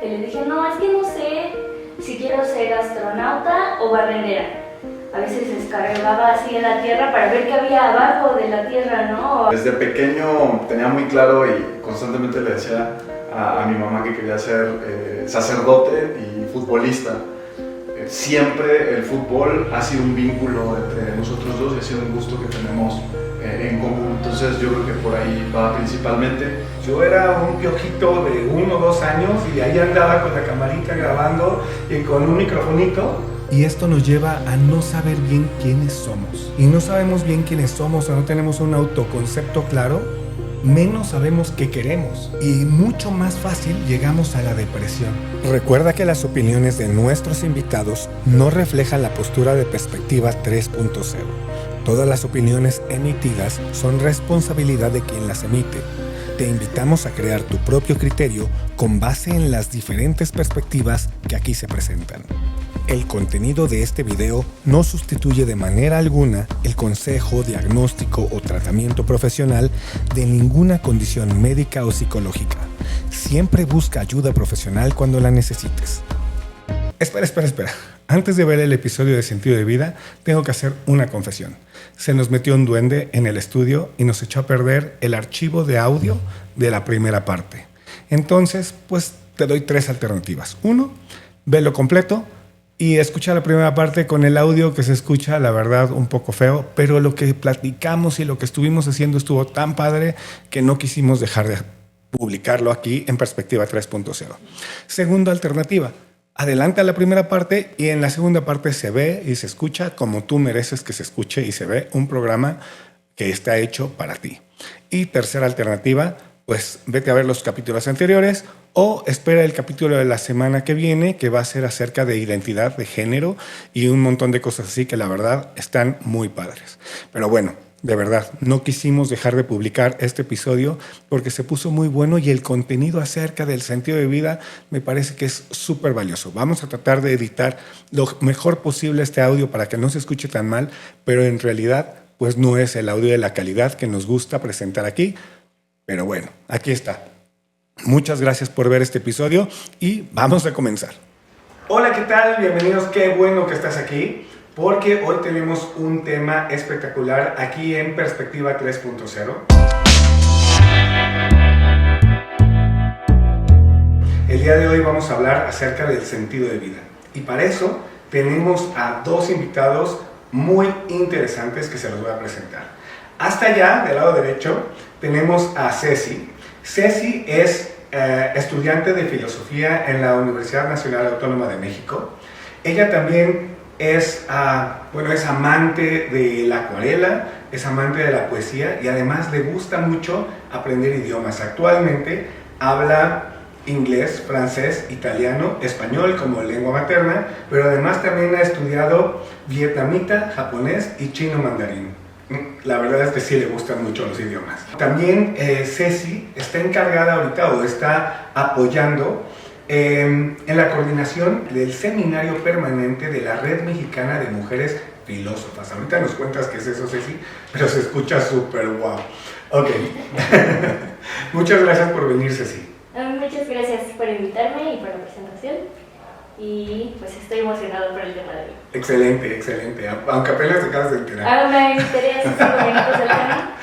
que le dije, no, es que no sé si quiero ser astronauta o barrendera. A veces descargaba así en la tierra para ver qué había abajo de la tierra, ¿no? Desde pequeño tenía muy claro y constantemente le decía a mi mamá que quería ser sacerdote y futbolista. Siempre el fútbol ha sido un vínculo entre nosotros dos y ha sido un gusto que tenemos en común. Entonces yo creo que por ahí va principalmente. Yo era un piojito de 1 o 2 años y ahí andaba con la camarita grabando y con un microfonito. Y esto nos lleva a no saber bien quiénes somos. Y no sabemos bien quiénes somos o no tenemos un autoconcepto claro, menos sabemos qué queremos. Y mucho más fácil llegamos a la depresión. Recuerda que las opiniones de nuestros invitados no reflejan la postura de Perspectiva 3.0. Todas las opiniones emitidas son responsabilidad de quien las emite. Te invitamos a crear tu propio criterio con base en las diferentes perspectivas que aquí se presentan. El contenido de este video no sustituye de manera alguna el consejo, diagnóstico o tratamiento profesional de ninguna condición médica o psicológica. Siempre busca ayuda profesional cuando la necesites. Espera. Antes de ver el episodio de Sentido de Vida, tengo que hacer una confesión. Se nos metió un duende en el estudio y nos echó a perder el archivo de audio de la primera parte. Entonces, pues te doy 3 alternativas. 1, velo completo y escucha la primera parte con el audio que se escucha, la verdad, un poco feo, pero lo que platicamos y lo que estuvimos haciendo estuvo tan padre que no quisimos dejar de publicarlo aquí en Perspectiva 3.0. Segunda alternativa, adelanta la primera parte y en la segunda parte se ve y se escucha como tú mereces que se escuche y se ve un programa que está hecho para ti. Y tercera alternativa, pues vete a ver los capítulos anteriores o espera el capítulo de la semana que viene, que va a ser acerca de identidad de género y un montón de cosas así que la verdad están muy padres. Pero bueno, de verdad, no quisimos dejar de publicar este episodio porque se puso muy bueno y el contenido acerca del sentido de vida me parece que es súper valioso. Vamos a tratar de editar lo mejor posible este audio para que no se escuche tan mal, pero en realidad pues no es el audio de la calidad que nos gusta presentar aquí. Pero bueno, aquí está. Muchas gracias por ver este episodio y vamos a comenzar. Hola, ¿qué tal? Bienvenidos, qué bueno que estás aquí, porque hoy tenemos un tema espectacular aquí en Perspectiva 3.0. El día de hoy vamos a hablar acerca del sentido de vida. Y para eso tenemos a 2 invitados muy interesantes que se los voy a presentar. Hasta allá, del lado derecho, tenemos a Ceci. Ceci es estudiante de filosofía en la Universidad Nacional Autónoma de México. Ella también es amante de la acuarela, es amante de la poesía y además le gusta mucho aprender idiomas. Actualmente habla inglés, francés, italiano, español como lengua materna, pero además también ha estudiado vietnamita, japonés y chino mandarín. La verdad es que sí le gustan mucho los idiomas. También Ceci está encargada ahorita o está apoyando en la coordinación del seminario permanente de la Red Mexicana de Mujeres Filósofas. Ahorita nos cuentas qué es eso, Ceci, pero se escucha súper guau. Ok. Muchas gracias por venir, Ceci. Muchas gracias por invitarme y por la presentación. Y pues estoy emocionado por el tema de hoy. Excelente. Aunque apenas te acabas de enterar. Me enteré hace 5 minutos del tema.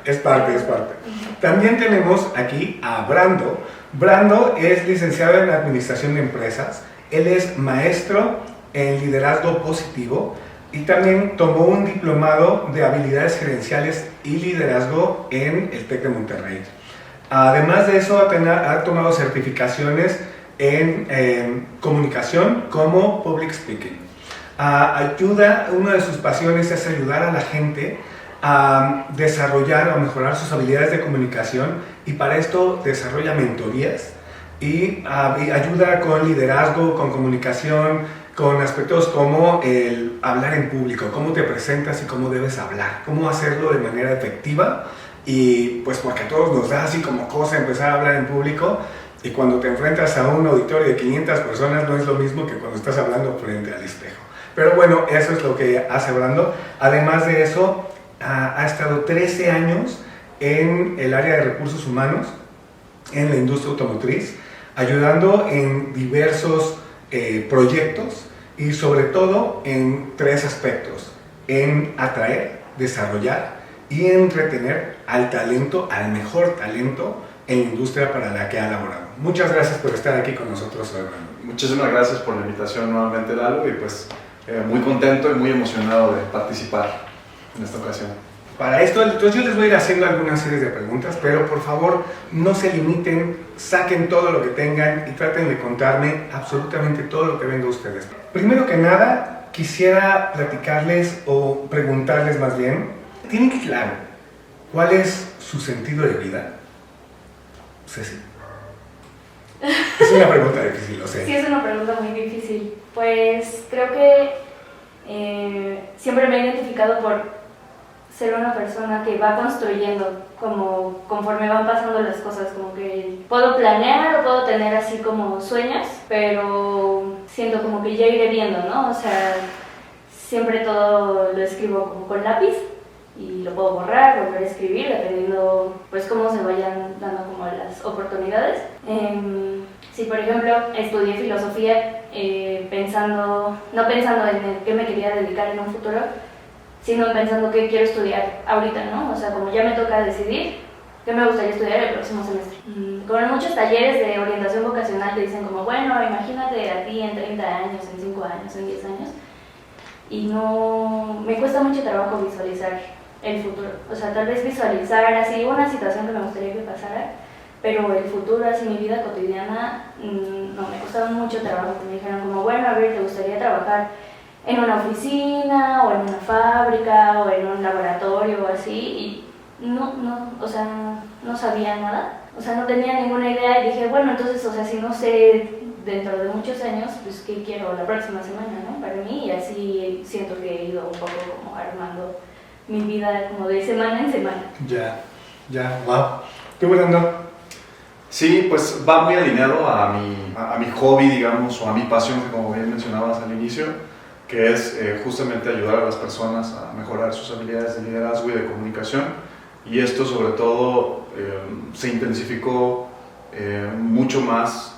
Es parte. También tenemos aquí a Brando. Brando es licenciado en Administración de Empresas. Él es maestro en Liderazgo Positivo y también tomó un diplomado de Habilidades Gerenciales y Liderazgo en el TEC de Monterrey. Además de eso, ha tomado certificaciones en comunicación como Public Speaking. Una de sus pasiones es ayudar a la gente a desarrollar o mejorar sus habilidades de comunicación y para esto desarrolla mentorías y ayuda con liderazgo, con comunicación, con aspectos como el hablar en público, cómo te presentas y cómo debes hablar, cómo hacerlo de manera efectiva y pues porque a todos nos da así como cosa empezar a hablar en público. Y cuando te enfrentas a un auditorio de 500 personas no es lo mismo que cuando estás hablando frente al espejo. Pero bueno, eso es lo que hace Brando. Además de eso, ha estado 13 años en el área de recursos humanos, en la industria automotriz. ayudando en diversos proyectos y sobre todo en 3 aspectos: en atraer, desarrollar y en retener al talento, al mejor talento en la industria para la que ha laborado. Muchas gracias por estar aquí con nosotros hoy, Brando. Muchísimas gracias por la invitación nuevamente, Lalo, y pues muy contento y muy emocionado de participar en esta ocasión. Para esto, entonces yo les voy a ir haciendo algunas series de preguntas, pero por favor no se limiten, saquen todo lo que tengan y traten de contarme absolutamente todo lo que venga a ustedes. Primero que nada, quisiera platicarles o preguntarles más bien, ¿tienen claro cuál es su sentido de vida? Ceci. Es una pregunta difícil, lo sé. Sí, es una pregunta muy difícil. Pues creo que siempre me he identificado por ser una persona que va construyendo conforme van pasando las cosas, como que puedo planear o puedo tener así como sueños, pero siento como que ya iré viendo, ¿no? O sea, siempre todo lo escribo como con lápiz y lo puedo borrar, volver a escribir, dependiendo pues cómo se vayan dando como las oportunidades. Si por ejemplo estudié filosofía no pensando en qué me quería dedicar en un futuro, sino pensando qué quiero estudiar ahorita, ¿no? O sea, como ya me toca decidir qué me gustaría estudiar el próximo semestre. Como en muchos talleres de orientación vocacional te dicen como, bueno, imagínate a ti en 30 años, en 5 años, en 10 años. Y no, me cuesta mucho trabajo visualizar el futuro. O sea, tal vez visualizar así una situación que me gustaría que pasara, pero el futuro, así mi vida cotidiana, no, me costaba mucho trabajo. Me dijeron como, bueno, a ver, ¿te gustaría trabajar en una oficina o en una fábrica o en un laboratorio o así? Y o sea, no sabía nada, o sea, no tenía ninguna idea y dije, bueno, entonces, o sea, si no sé dentro de muchos años, pues qué quiero la próxima semana, ¿no? Para mí, y así siento que he ido un poco como armando mi vida como de semana en semana. Ya, wow. ¿Tú, Brando? Sí, pues va muy alineado a mi hobby, digamos, o a mi pasión, que como bien mencionabas al inicio, que es justamente ayudar a las personas a mejorar sus habilidades de liderazgo y de comunicación. Y esto sobre todo se intensificó mucho más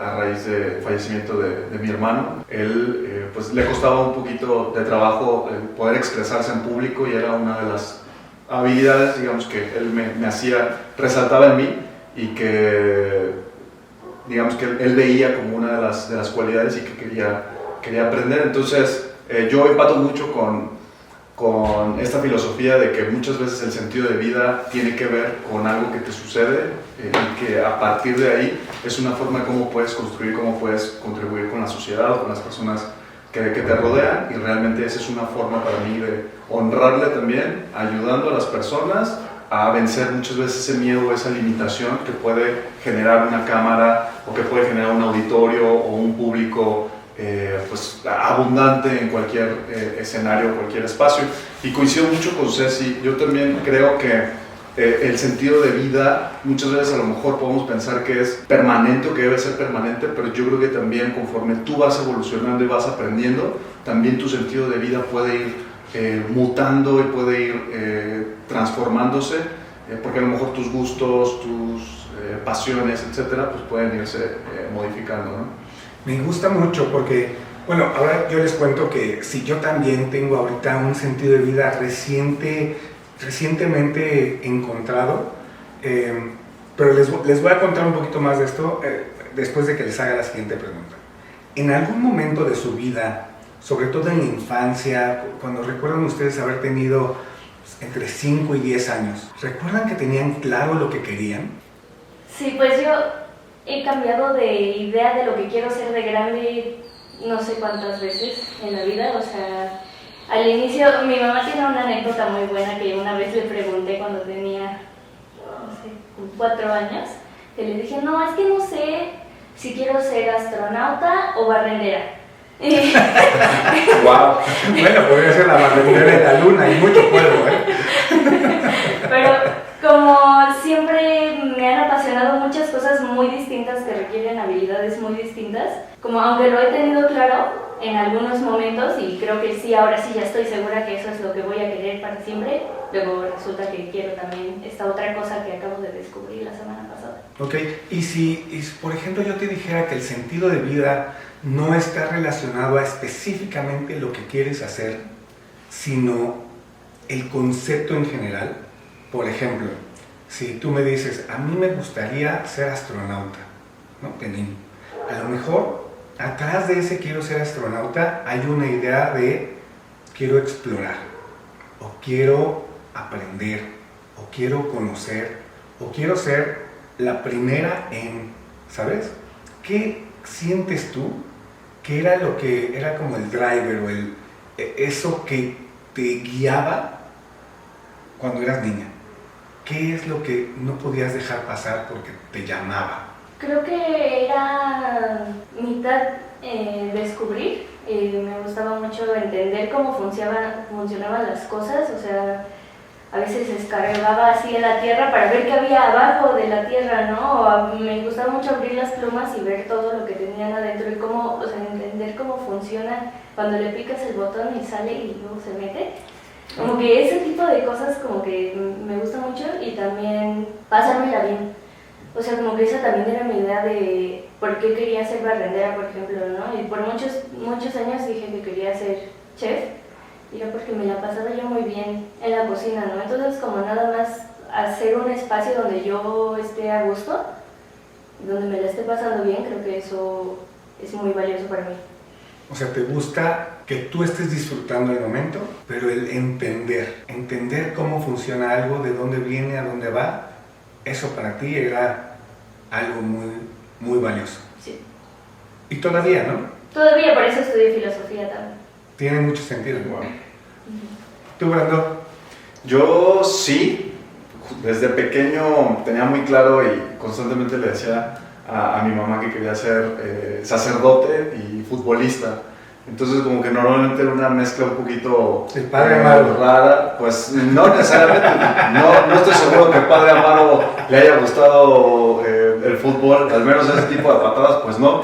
a raíz del fallecimiento de mi hermano. Él pues le costaba un poquito de trabajo poder expresarse en público y era una de las habilidades, digamos, que él me hacía, resaltaba en mí y que, digamos, que él veía como una de las cualidades y que quería aprender. Entonces yo empato mucho con esta filosofía de que muchas veces el sentido de vida tiene que ver con algo que te sucede y que a partir de ahí es una forma de cómo puedes construir, cómo puedes contribuir con la sociedad o con las personas que te rodean, y realmente esa es una forma para mí de honrarle también, ayudando a las personas a vencer muchas veces ese miedo, esa limitación que puede generar una cámara o que puede generar un auditorio o un público pues abundante en cualquier escenario, cualquier espacio. Y coincido mucho con Ceci. Yo también creo que el sentido de vida muchas veces a lo mejor podemos pensar que es permanente o que debe ser permanente, pero yo creo que también conforme tú vas evolucionando y vas aprendiendo, también tu sentido de vida puede ir mutando y puede ir transformándose, porque a lo mejor tus gustos, tus pasiones, etcétera, pues pueden irse modificando, ¿no? Me gusta mucho porque, bueno, ahora yo les cuento que sí, yo también tengo ahorita un sentido de vida recientemente encontrado, pero les voy a contar un poquito más de esto después de que les haga la siguiente pregunta. En algún momento de su vida, sobre todo en la infancia, cuando recuerdan ustedes haber tenido entre 5 y 10 años, ¿recuerdan que tenían claro lo que querían? Sí, pues yo he cambiado de idea de lo que quiero ser de grande no sé cuántas veces en la vida. O sea, al inicio mi mamá tiene una anécdota muy buena que una vez le pregunté cuando tenía, no sé, 4 años, que le dije, no, es que no sé si quiero ser astronauta o barrendera. Wow. Bueno, podría ser la barrendera de la luna y mucho polvo, Pero como siempre me han apasionado muchas cosas muy distintas que requieren habilidades muy distintas, como aunque lo he tenido claro, en algunos momentos y creo que sí, ahora sí ya estoy segura que eso es lo que voy a querer para siempre. Luego resulta que quiero también esta otra cosa que acabo de descubrir la semana pasada. Ok, y si por ejemplo yo te dijera que el sentido de vida no está relacionado a específicamente lo que quieres hacer, sino el concepto en general. Por ejemplo, si tú me dices, a mí me gustaría ser astronauta, ¿no? De niño. A lo mejor atrás de ese quiero ser astronauta hay una idea de quiero explorar, o quiero aprender, o quiero conocer, o quiero ser la primera en, ¿sabes? ¿Qué sientes tú que era lo que era como el driver o eso que te guiaba cuando eras niña? ¿Qué es lo que no podías dejar pasar porque te llamaba? Creo que era mitad descubrir, me gustaba mucho entender cómo funcionaban las cosas, o sea, a veces escarbaba así en la tierra para ver qué había abajo de la tierra, ¿no? Me gustaba mucho abrir las plumas y ver todo lo que tenían adentro y cómo, o sea, entender cómo funciona cuando le picas el botón y sale y luego se mete. Como que ese tipo de cosas como que me gusta mucho y también pasármela bien. O sea, como que esa también era mi idea de por qué quería ser barrendera, por ejemplo, ¿no? Y por muchos años dije que quería ser chef, y era porque me la pasaba yo muy bien en la cocina, ¿no? Entonces, como nada más hacer un espacio donde yo esté a gusto, donde me la esté pasando bien, creo que eso es muy valioso para mí. O sea, te gusta que tú estés disfrutando el momento, pero el entender cómo funciona algo, de dónde viene, a dónde va, eso para ti era algo muy, muy valioso. Sí. Y todavía, ¿no? Todavía, por eso estudié filosofía también. Tiene mucho sentido. Wow. ¿Tú, Brando? Yo sí, desde pequeño tenía muy claro y constantemente le decía a mi mamá que quería ser sacerdote y futbolista. Entonces como que normalmente era una mezcla un poquito El Padre Amaro. rara, pues no necesariamente, no estoy seguro que al Padre Amaro le haya gustado el fútbol, al menos ese tipo de patadas, pues no,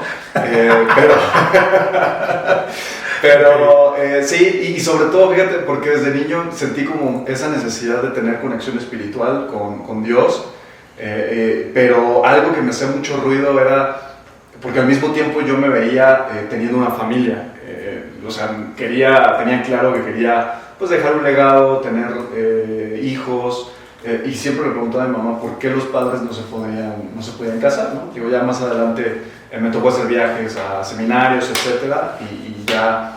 pero sí, y sobre todo, fíjate, porque desde niño sentí como esa necesidad de tener conexión espiritual con Dios, pero algo que me hacía mucho ruido era, porque al mismo tiempo yo me veía teniendo una familia, o sea, tenía claro que quería pues, dejar un legado, tener hijos, y siempre le preguntaba a mi mamá por qué los padres no se podían casar, ¿no? Digo, ya más adelante me tocó hacer viajes a seminarios, etcétera, y ya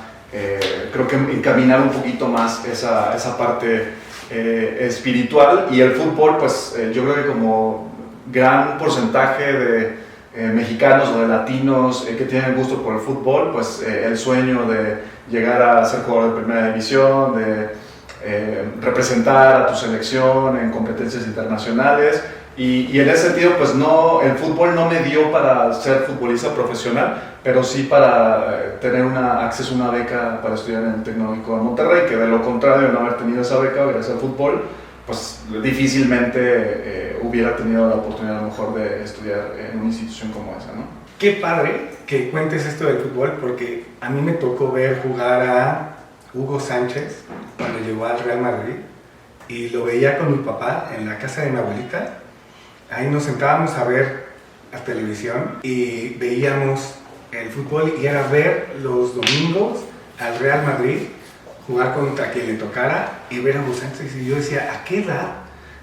creo que encaminar un poquito más esa parte espiritual, y el fútbol, pues yo creo que como gran porcentaje de mexicanos o de latinos que tienen gusto por el fútbol, pues el sueño de llegar a ser jugador de primera división, de representar a tu selección en competencias internacionales, y en ese sentido pues el fútbol no me dio para ser futbolista profesional, pero sí para tener acceso a una beca para estudiar en el Tecnológico de Monterrey, que de lo contrario de no haber tenido esa beca gracias al fútbol, pues difícilmente hubiera tenido la oportunidad a lo mejor de estudiar en una institución como esa, ¿no? Qué padre que cuentes esto del fútbol, porque a mí me tocó ver jugar a Hugo Sánchez cuando llegó al Real Madrid, y lo veía con mi papá en la casa de mi abuelita. Ahí nos sentábamos a ver la televisión y veíamos el fútbol, y era ver los domingos al Real Madrid jugar contra quien le tocara y ver a Hugo Sánchez. Y yo decía, ¿a qué edad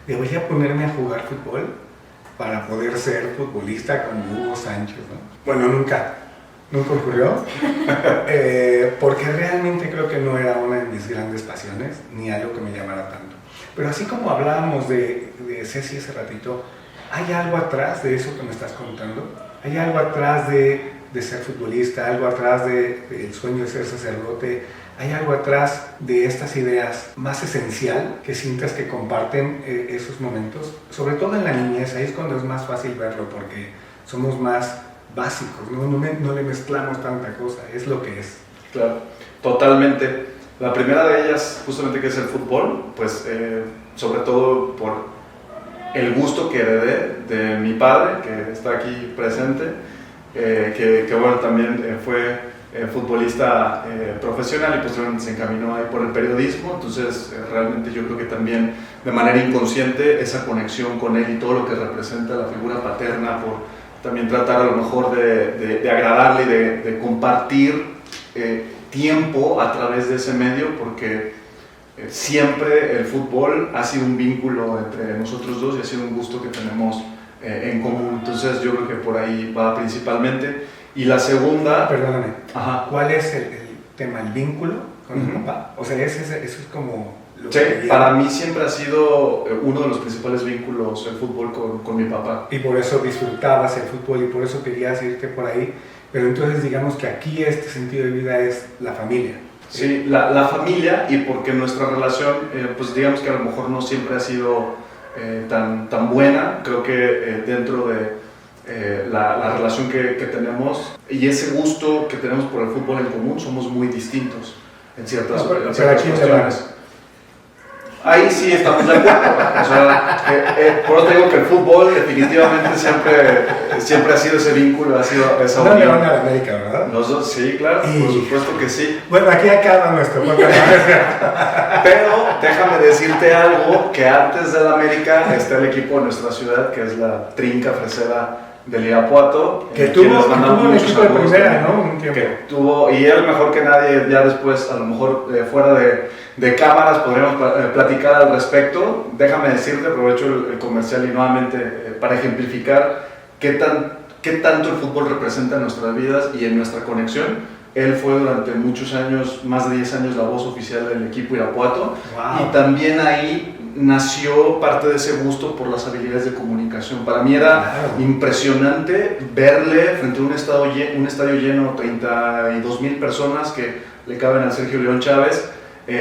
debería ponerme a jugar fútbol para poder ser futbolista como Hugo Sánchez, ¿no? Bueno, nunca ocurrió, porque realmente creo que no era una de mis grandes pasiones, ni algo que me llamara tanto. Pero así como hablábamos de Ceci hace ratito, ¿hay algo atrás de eso que me estás contando? ¿Hay algo atrás de ser futbolista, algo atrás del sueño de ser sacerdote? ¿Hay algo atrás de estas ideas más esencial que sientas que comparten esos momentos? Sobre todo en la niñez, ahí es cuando es más fácil verlo, porque somos más básicos, no le mezclamos tanta cosa, es lo que es. Claro, totalmente. La primera de ellas, justamente, que es el fútbol, pues sobre todo por el gusto que heredé de mi padre, que está aquí presente, que bueno, también fue futbolista profesional y posteriormente se encaminó ahí por el periodismo. Entonces realmente yo creo que también de manera inconsciente esa conexión con él y todo lo que representa la figura paterna, por también tratar a lo mejor de agradarle y de compartir tiempo a través de ese medio, porque siempre el fútbol ha sido un vínculo entre nosotros dos y ha sido un gusto que tenemos en común. Entonces yo creo que por ahí va principalmente. Y la segunda... Perdóname, Ajá. ¿cuál es el tema, el vínculo con el papá? O sea, eso es como lo Sí, que para mí siempre ha sido uno de los principales vínculos el fútbol con mi papá. Y por eso disfrutabas el fútbol y por eso querías irte por ahí. Pero entonces digamos que aquí este sentido de vida es la familia. Sí, la familia, y porque nuestra relación, pues digamos que a lo mejor no siempre ha sido tan buena. Creo que dentro de la relación que tenemos y ese gusto que tenemos por el fútbol en común, somos muy distintos en ciertas, pero aquí cuestiones. Ahí sí estamos de acuerdo. O sea, por eso digo que el fútbol definitivamente siempre ha sido ese vínculo, ha sido esa No le unión. van a la América, ¿verdad? Los dos, sí, claro, por supuesto que sí. Bueno, aquí acaba nuestro podcast. Pero déjame decirte algo, que antes del América está el equipo de nuestra ciudad, que es la Trinca Fresera del Irapuato. Que tuvo un muchos equipo de saludos primera, también. ¿no? Un tiempo. Que tuvo, y él mejor que nadie, ya después, a lo mejor fuera de cámaras, podríamos platicar al respecto. Déjame decirte, aprovecho el comercial y nuevamente para ejemplificar qué tanto el fútbol representa en nuestras vidas y en nuestra conexión. Él fue durante muchos años, más de 10 años, la voz oficial del equipo Irapuato. Wow. Y también ahí nació parte de ese gusto por las habilidades de comunicación. Para mí era impresionante verle frente a un estadio lleno, 32,000 personas que le caben a Sergio León Chávez,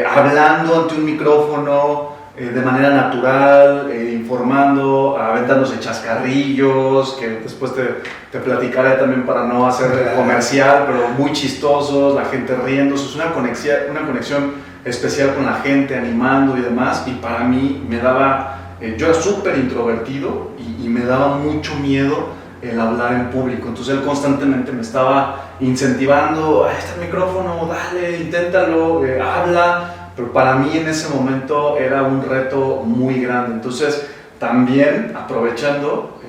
hablando ante un micrófono de manera natural, informando, aventándose chascarrillos, que después te platicaré también para no hacer comercial, pero muy chistosos, la gente riéndose. Es una conexión especial con la gente, animando y demás. Y para mí me daba, yo era súper introvertido y me daba mucho miedo el hablar en público. Entonces él constantemente me estaba incentivando: ahí está el micrófono, dale, inténtalo, habla. Pero para mí en ese momento era un reto muy grande. Entonces también aprovechando,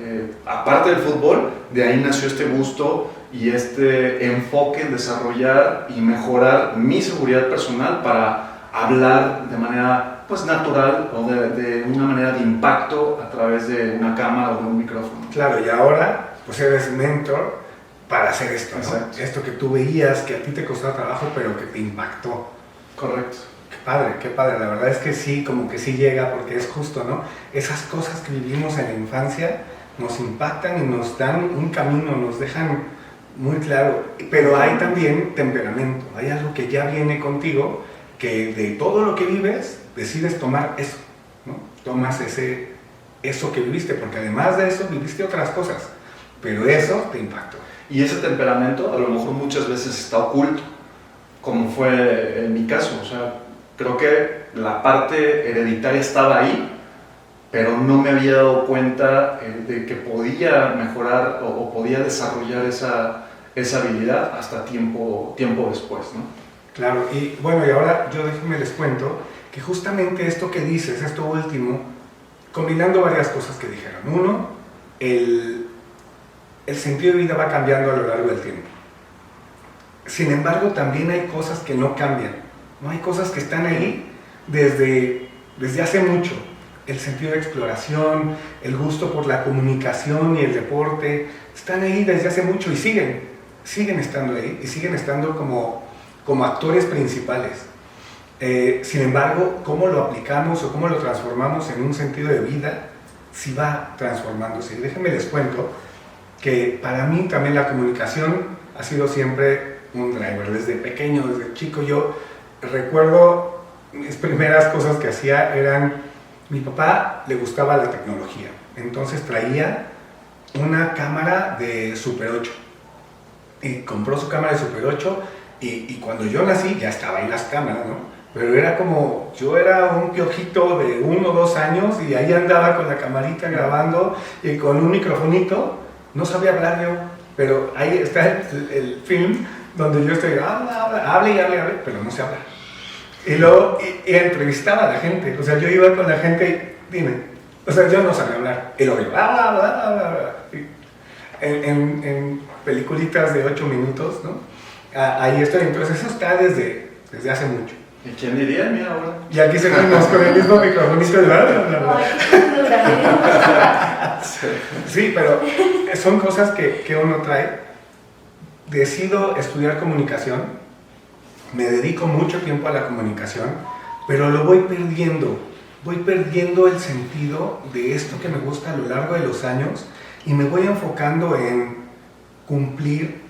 aparte del fútbol, de ahí nació este gusto y este enfoque en desarrollar y mejorar mi seguridad personal para hablar de manera pues natural o de una manera de impacto a través de una cámara o de un micrófono. Claro, y ahora pues eres mentor para hacer esto, ¿no? Exacto. Esto que tú veías, que a ti te costaba trabajo, pero que te impactó. Correcto. Qué padre, la verdad es que sí, como que sí llega, porque es justo, ¿no? Esas cosas que vivimos en la infancia nos impactan y nos dan un camino, nos dejan muy claro, pero hay también temperamento, hay algo que ya viene contigo, que de todo lo que vives, decides tomar eso, ¿no? Tomas eso que viviste, porque además de eso viviste otras cosas, pero eso te impactó. Y ese temperamento a lo mejor muchas veces está oculto, como fue en mi caso. O sea, creo que la parte hereditaria estaba ahí, pero no me había dado cuenta de que podía mejorar o podía desarrollar esa habilidad hasta tiempo después, ¿no? Claro, y bueno, y ahora yo déjenme les cuento que justamente esto que dices, esto último, combinando varias cosas que dijeron. Uno, el sentido de vida va cambiando a lo largo del tiempo. Sin embargo, también hay cosas que no cambian. No hay cosas que están ahí desde hace mucho. El sentido de exploración, el gusto por la comunicación y el deporte, están ahí desde hace mucho y siguen estando ahí y siguen estando como actores principales. Sin embargo, cómo lo aplicamos o cómo lo transformamos en un sentido de vida, sí va transformándose. Y déjenme les cuento que para mí también la comunicación ha sido siempre un driver. Desde pequeño, desde chico, yo recuerdo mis primeras cosas que hacía eran, mi papá le gustaba la tecnología, entonces traía una cámara de Super 8 y compró su cámara de Super 8 y cuando yo nací ya estaba en las cámaras, ¿no? Pero era como, yo era un piojito de 1 o 2 años y ahí andaba con la camarita grabando y con un microfonito, no sabía hablar yo, pero ahí está el film donde yo estoy, hable, pero no sé hablar. Y luego y entrevistaba a la gente, o sea, yo iba con la gente y dime, o sea, yo no sabía hablar. Y luego yo, en peliculitas de 8 minutos, ¿no? Ahí estoy, entonces eso está desde hace mucho. ¿Y quién diría? Mira ahora. Y aquí seguimos con el mismo microfonista de Sí, pero son cosas que uno trae. Decido estudiar comunicación, me dedico mucho tiempo a la comunicación, pero lo voy perdiendo el sentido de esto que me gusta a lo largo de los años y me voy enfocando en cumplir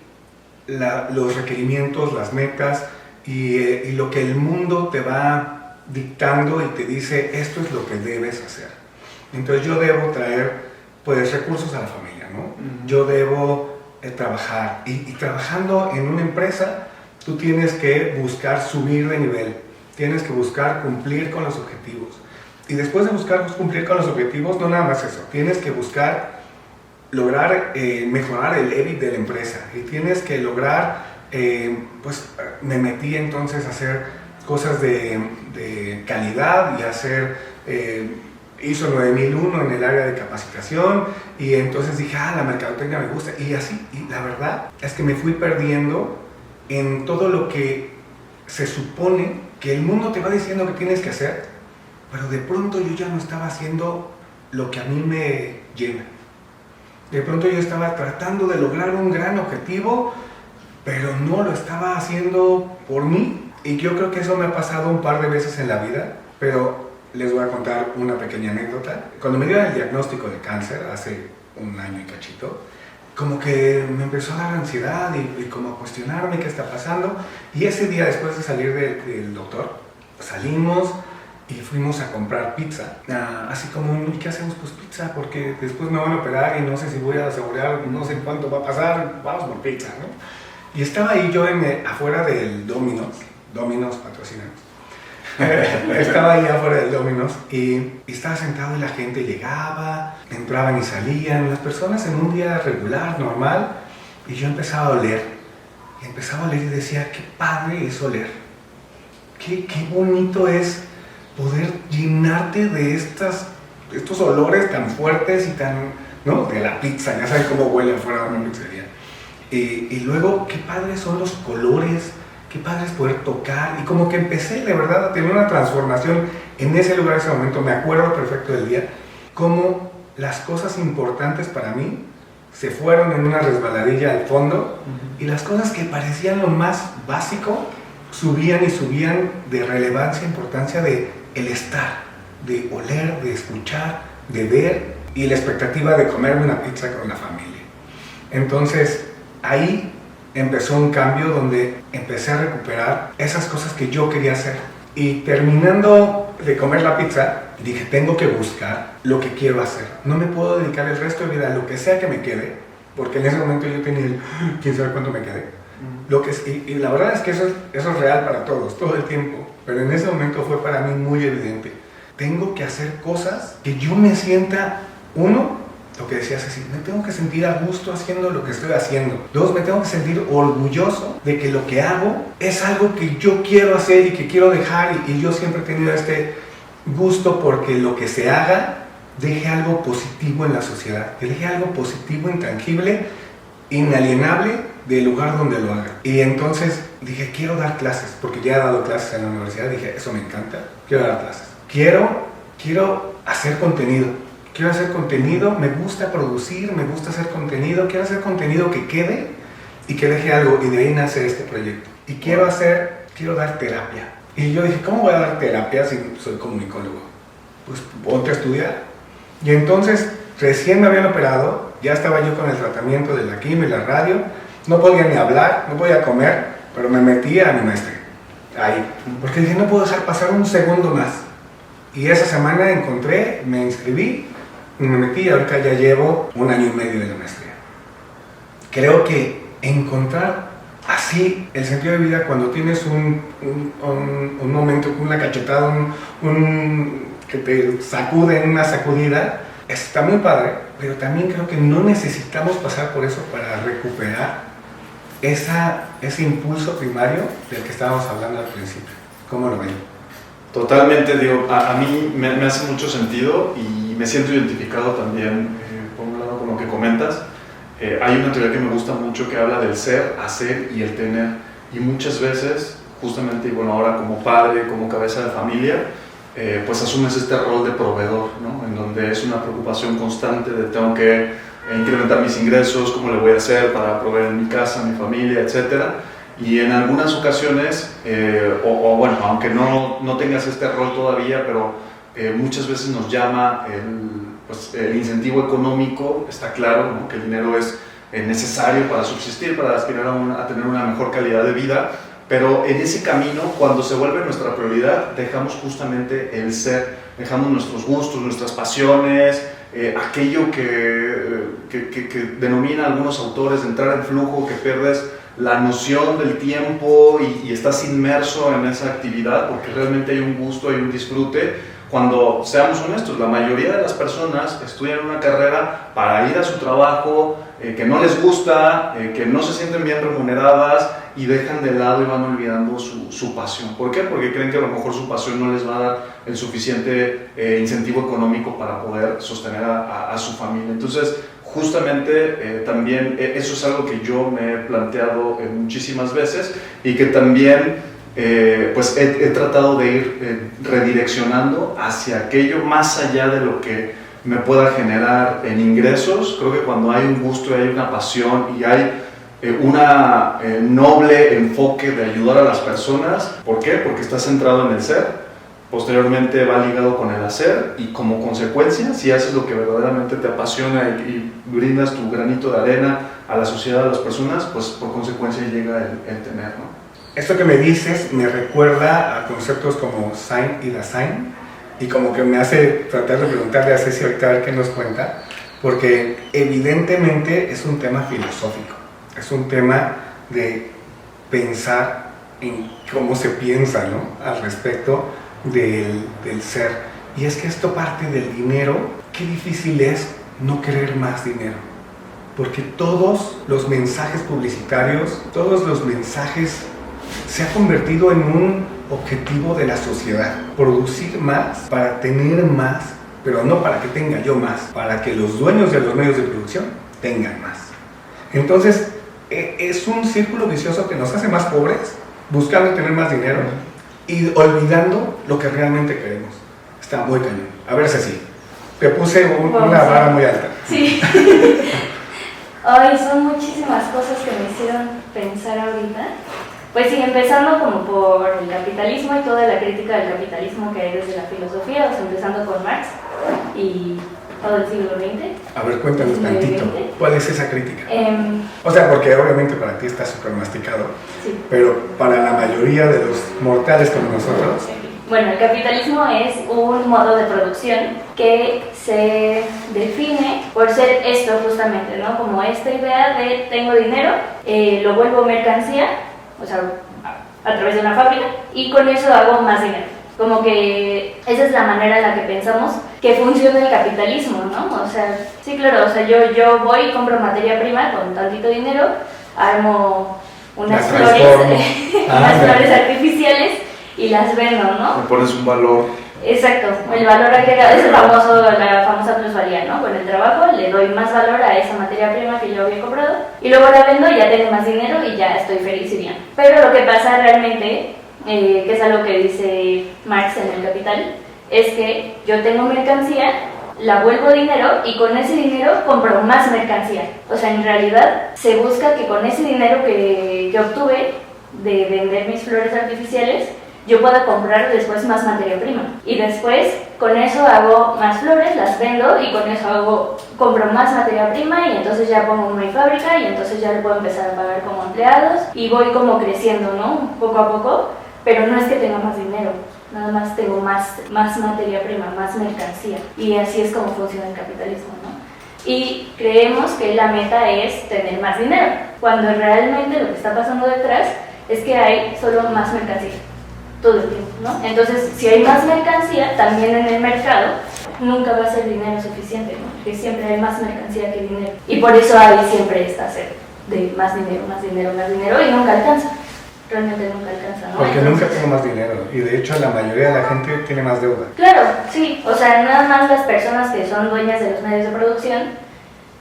los requerimientos, las metas y lo que el mundo te va dictando y te dice esto es lo que debes hacer. Entonces yo debo traer pues recursos a la familia, ¿no? Yo debo trabajar y trabajando en una empresa tú tienes que buscar subir de nivel, tienes que buscar cumplir con los objetivos y después de buscar cumplir con los objetivos no nada más eso, tienes que buscar lograr mejorar el EBIT de la empresa y tienes que lograr pues me metí entonces a hacer cosas de calidad y hacer ISO 9001 en el área de capacitación y entonces dije, la mercadotecnia me gusta y así, y la verdad es que me fui perdiendo en todo lo que se supone que el mundo te va diciendo que tienes que hacer, pero de pronto yo ya no estaba haciendo lo que a mí me llena. De pronto yo estaba tratando de lograr un gran objetivo, pero no lo estaba haciendo por mí. Y yo creo que eso me ha pasado un par de veces en la vida, pero les voy a contar una pequeña anécdota. Cuando me dieron el diagnóstico de cáncer, hace un año y cachito, como que me empezó a dar ansiedad y como a cuestionarme qué está pasando. Y ese día, después de salir del doctor, salimos y fuimos a comprar pizza. Así como, ¿qué hacemos? Pues pizza, porque después me van a operar y no sé si voy a asegurar, no sé cuánto va a pasar, vamos por pizza, ¿no? Y estaba ahí yo afuera del Domino's patrocinados. Estaba ahí afuera del Domino's y estaba sentado y la gente llegaba, entraban y salían, las personas en un día regular, normal, y yo empezaba a oler. Y empezaba a oler y decía, qué padre es oler. Qué bonito es poder llenarte de estos olores tan fuertes y tan, ¿no? De la pizza, ya saben cómo huele afuera de una pizzería. Y luego, qué padres son los colores, qué padre es poder tocar. Y como que empecé, de verdad, a tener una transformación en ese lugar, en ese momento. Me acuerdo perfecto del día, cómo las cosas importantes para mí se fueron en una resbaladilla al fondo y las cosas que parecían lo más básico subían y subían de relevancia, importancia de el estar, de oler, de escuchar, de ver y la expectativa de comerme una pizza con la familia. Entonces ahí empezó un cambio donde empecé a recuperar esas cosas que yo quería hacer. Y terminando de comer la pizza, dije, tengo que buscar lo que quiero hacer. No me puedo dedicar el resto de vida a lo que sea que me quede, porque en ese momento yo tenía quién sabe cuánto me quedé. Y la verdad es que eso es real para todos, todo el tiempo. Pero en ese momento fue para mí muy evidente. Tengo que hacer cosas que yo me sienta, uno, lo que decías así, me tengo que sentir a gusto haciendo lo que estoy haciendo. Dos, me tengo que sentir orgulloso de que lo que hago es algo que yo quiero hacer y que quiero dejar. Y yo siempre he tenido este gusto porque lo que se haga deje algo positivo en la sociedad, que deje algo positivo, intangible, inalienable del lugar donde lo haga. Y entonces dije, quiero dar clases, porque ya he dado clases en la universidad. Dije, eso me encanta, quiero dar clases. Quiero hacer contenido. Quiero hacer contenido, me gusta producir, me gusta hacer contenido, quiero hacer contenido que quede y que deje algo, y de ahí nace este proyecto. Y quiero dar terapia. Y yo dije, ¿cómo voy a dar terapia si soy comunicólogo? Pues ponte a estudiar. Y entonces, recién me habían operado, ya estaba yo con el tratamiento de la quimio y la radio, no podía ni hablar, no podía comer, pero me metí a mi maestría, ahí. Porque dije, no puedo dejar pasar un segundo más. Y esa semana me inscribí, y me metí y ahorita ya llevo 1 año y medio de la maestría. Creo que encontrar así el sentido de vida cuando tienes un momento, una cachetada, que te sacude en una sacudida, está muy padre, pero también creo que no necesitamos pasar por eso para recuperar ese impulso primario del que estábamos hablando al principio. ¿Cómo lo ven? Totalmente, digo, a mí me hace mucho sentido y me siento identificado también, por un lado, con lo que comentas. Hay una teoría que me gusta mucho que habla del ser, hacer y el tener. Y muchas veces, justamente, y bueno, ahora como padre, como cabeza de familia, pues asumes este rol de proveedor, ¿no? En donde es una preocupación constante de tengo que incrementar mis ingresos, cómo le voy a hacer para proveer en mi casa, mi familia, etcétera. Y en algunas ocasiones, bueno, aunque no tengas este rol todavía, pero muchas veces nos llama el incentivo económico, está claro, ¿no? Que el dinero es necesario para subsistir, para aspirar a tener una mejor calidad de vida, pero en ese camino, cuando se vuelve nuestra prioridad, dejamos justamente el ser, dejamos nuestros gustos, nuestras pasiones, aquello que denominan algunos autores de entrar en flujo, que pierdes la noción del tiempo y estás inmerso en esa actividad porque realmente hay un gusto, hay un disfrute. Cuando seamos honestos, la mayoría de las personas estudian una carrera para ir a su trabajo, que no les gusta, que no se sienten bien remuneradas y dejan de lado y van olvidando su pasión. ¿Por qué? Porque creen que a lo mejor su pasión no les va a dar el suficiente incentivo económico para poder sostener a su familia. Entonces, justamente también eso es algo que yo me he planteado muchísimas veces y que también pues he tratado de ir redireccionando hacia aquello más allá de lo que me pueda generar en ingresos. Creo que cuando hay un gusto y hay una pasión y hay una noble enfoque de ayudar a las personas, ¿por qué? Porque está centrado en el ser. Posteriormente va ligado con el hacer y como consecuencia, si haces lo que verdaderamente te apasiona y brindas tu granito de arena a la sociedad, a las personas, pues por consecuencia llega el tener, ¿no? Esto que me dices me recuerda a conceptos como Sein y Dasein y como que me hace tratar de preguntarle a Ceci ahorita a ver qué nos cuenta, porque evidentemente es un tema filosófico, es un tema de pensar en cómo se piensa, ¿no? Al respecto del ser. Y es que esto parte del dinero. Qué difícil es no querer más dinero, porque todos los mensajes publicitarios, todos los mensajes se ha convertido en un objetivo de la sociedad, producir más para tener más, pero no para que tenga yo más, para que los dueños de los medios de producción tengan más. Entonces es un círculo vicioso que nos hace más pobres, buscando tener más dinero y olvidando lo que realmente queremos. Está muy cañón. A ver, Ceci, te puse una vara muy alta. Sí. Ay, son muchísimas cosas que me hicieron pensar ahorita. Pues sí, empezando como por el capitalismo y toda la crítica del capitalismo que hay desde la filosofía, o sea, empezando por Marx y todo el siglo XX. A ver, cuéntanos tantito, ¿cuál es esa crítica? O sea, porque obviamente para ti está súper masticado, sí, pero para la mayoría de los mortales como nosotros... Sí. Bueno, el capitalismo es un modo de producción que se define por ser esto justamente, ¿no? Como esta idea de tengo dinero, lo vuelvo mercancía, o sea, a través de una fábrica, y con eso hago más dinero. Como que esa es la manera en la que pensamos que funciona el capitalismo, ¿no? O sea, sí, claro, o sea, yo voy y compro materia prima con tantito dinero, armo unas flores artificiales y las vendo, ¿no? Le pones un valor. Exacto, el valor agregado es la famosa plusvalía, ¿no? Con el trabajo le doy más valor a esa materia prima que yo había comprado y luego la vendo y ya tengo más dinero y ya estoy feliz y bien. Pero lo que pasa realmente, que es algo que dice Marx en El Capital, es que yo tengo mercancía, la vuelvo dinero y con ese dinero compro más mercancía. O sea, en realidad se busca que con ese dinero que obtuve de vender mis flores artificiales, yo pueda comprar después más materia prima. Y después, con eso hago más flores, las vendo y con eso compro más materia prima y entonces ya pongo mi fábrica y entonces ya le puedo empezar a pagar como empleados y voy como creciendo, ¿no? Poco a poco, pero no es que tenga más dinero, nada más tengo más materia prima, más mercancía. Y así es como funciona el capitalismo, ¿no? Y creemos que la meta es tener más dinero, cuando realmente lo que está pasando detrás es que hay solo más mercancía todo el tiempo, ¿no? Entonces, si hay más mercancía, también en el mercado, nunca va a ser dinero suficiente, ¿no? Porque siempre hay más mercancía que dinero. Y por eso hay siempre esta sed. de más dinero, más dinero, más dinero y nunca alcanza. Realmente nunca alcanza, ¿no? Porque Entonces, nunca tengo más dinero y de hecho la mayoría de la gente tiene más deuda. claro, sí, o sea, nada más las personas que son dueñas de los medios de producción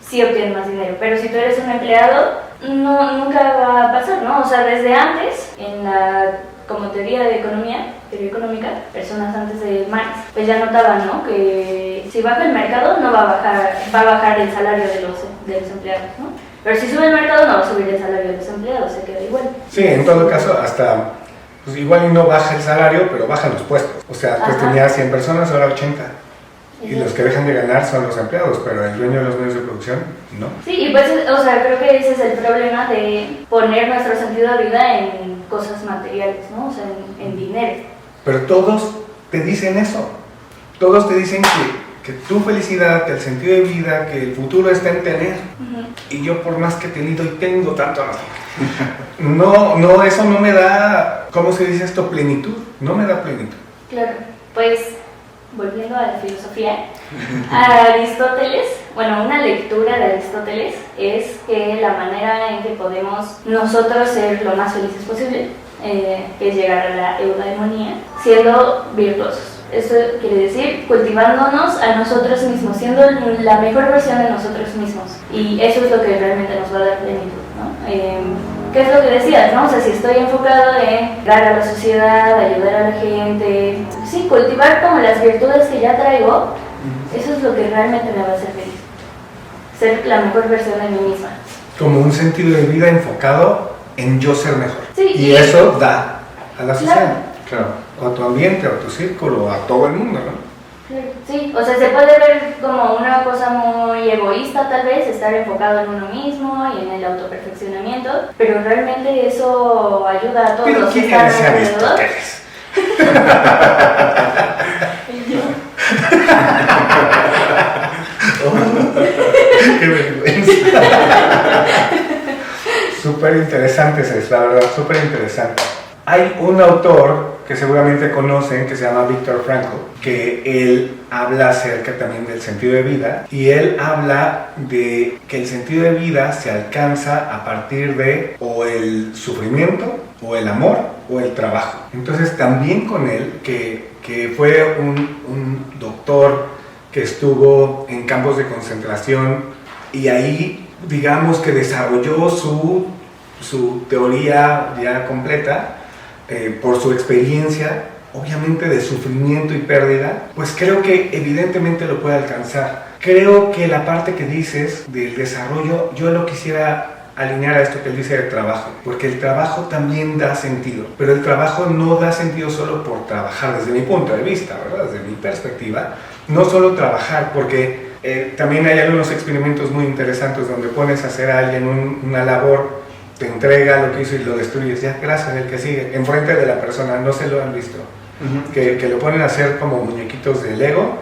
sí obtienen más dinero, pero si tú eres un empleado, nunca va a pasar, ¿no? O sea, desde antes, en la como teoría económica, personas antes de Marx, pues ya notaban, ¿no? Que si baja el mercado no va a bajar el salario de los empleados, ¿no? Pero si sube el mercado no va a subir el salario de los empleados, se queda igual. Sí, en todo caso, hasta pues igual y no baja el salario, pero bajan los puestos. O sea, pues Ajá. tenía 100 personas, ahora 80. Y los que dejan de ganar son los empleados, pero el dueño de los medios de producción, no. Sí, y pues, o sea, creo que ese es el problema de poner nuestro sentido de vida en cosas materiales, ¿no? O sea, en dinero. Pero todos te dicen eso. Todos te dicen que tu felicidad, que el sentido de vida, que el futuro está en tener. Ujú. Y yo por más que he tenido y tengo tanto, no, eso no me da, ¿cómo se dice esto? Plenitud. No me da plenitud. Claro, pues volviendo a la filosofía, Aristóteles, bueno, una lectura de Aristóteles es que la manera en que podemos nosotros ser lo más felices posible es llegar a la eudaemonía siendo virtuosos. Esto quiere decir cultivándonos a nosotros mismos, siendo la mejor versión de nosotros mismos. Y eso es lo que realmente nos va a dar plenitud, ¿no? ¿Qué es lo que decías, no? O sea, si estoy enfocado en dar a la sociedad, ayudar a la gente, sí, cultivar como las virtudes que ya traigo, eso es lo que realmente me va a hacer feliz. Ser la mejor versión de mí misma. Como un sentido de vida enfocado en yo ser mejor. Sí, y eso da a la sociedad. Claro. O a tu ambiente, o a tu círculo, o a todo el mundo, ¿no? Sí, o sea, se puede ver como una cosa muy egoísta tal vez, estar enfocado en uno mismo y en el autoperfeccionamiento, pero realmente eso ayuda a todos Pero los que ¿quién están es alrededor. Aristóteles? Y yo, ¡Qué vergüenza! Súper interesante es la verdad, súper interesante. Hay un autor que seguramente conocen que se llama Viktor Frankl, que él habla acerca también del sentido de vida y él habla de que el sentido de vida se alcanza a partir de o el sufrimiento o el amor o el trabajo. Entonces también con él, que fue un doctor que estuvo en campos de concentración y ahí digamos que desarrolló su teoría ya completa por su experiencia, obviamente de sufrimiento y pérdida, pues creo que evidentemente lo puede alcanzar. Creo que la parte que dices del desarrollo, yo lo quisiera alinear a esto que él dice del trabajo, porque el trabajo también da sentido, pero el trabajo no da sentido solo por trabajar, desde mi punto de vista, ¿verdad? Desde mi perspectiva, no solo trabajar, porque también hay algunos experimentos muy interesantes donde pones a hacer a alguien una labor, te entrega lo que hizo y lo destruyes, ya, gracias, el que sigue, enfrente de la persona, no se lo han visto, que lo ponen a hacer como muñequitos de Lego,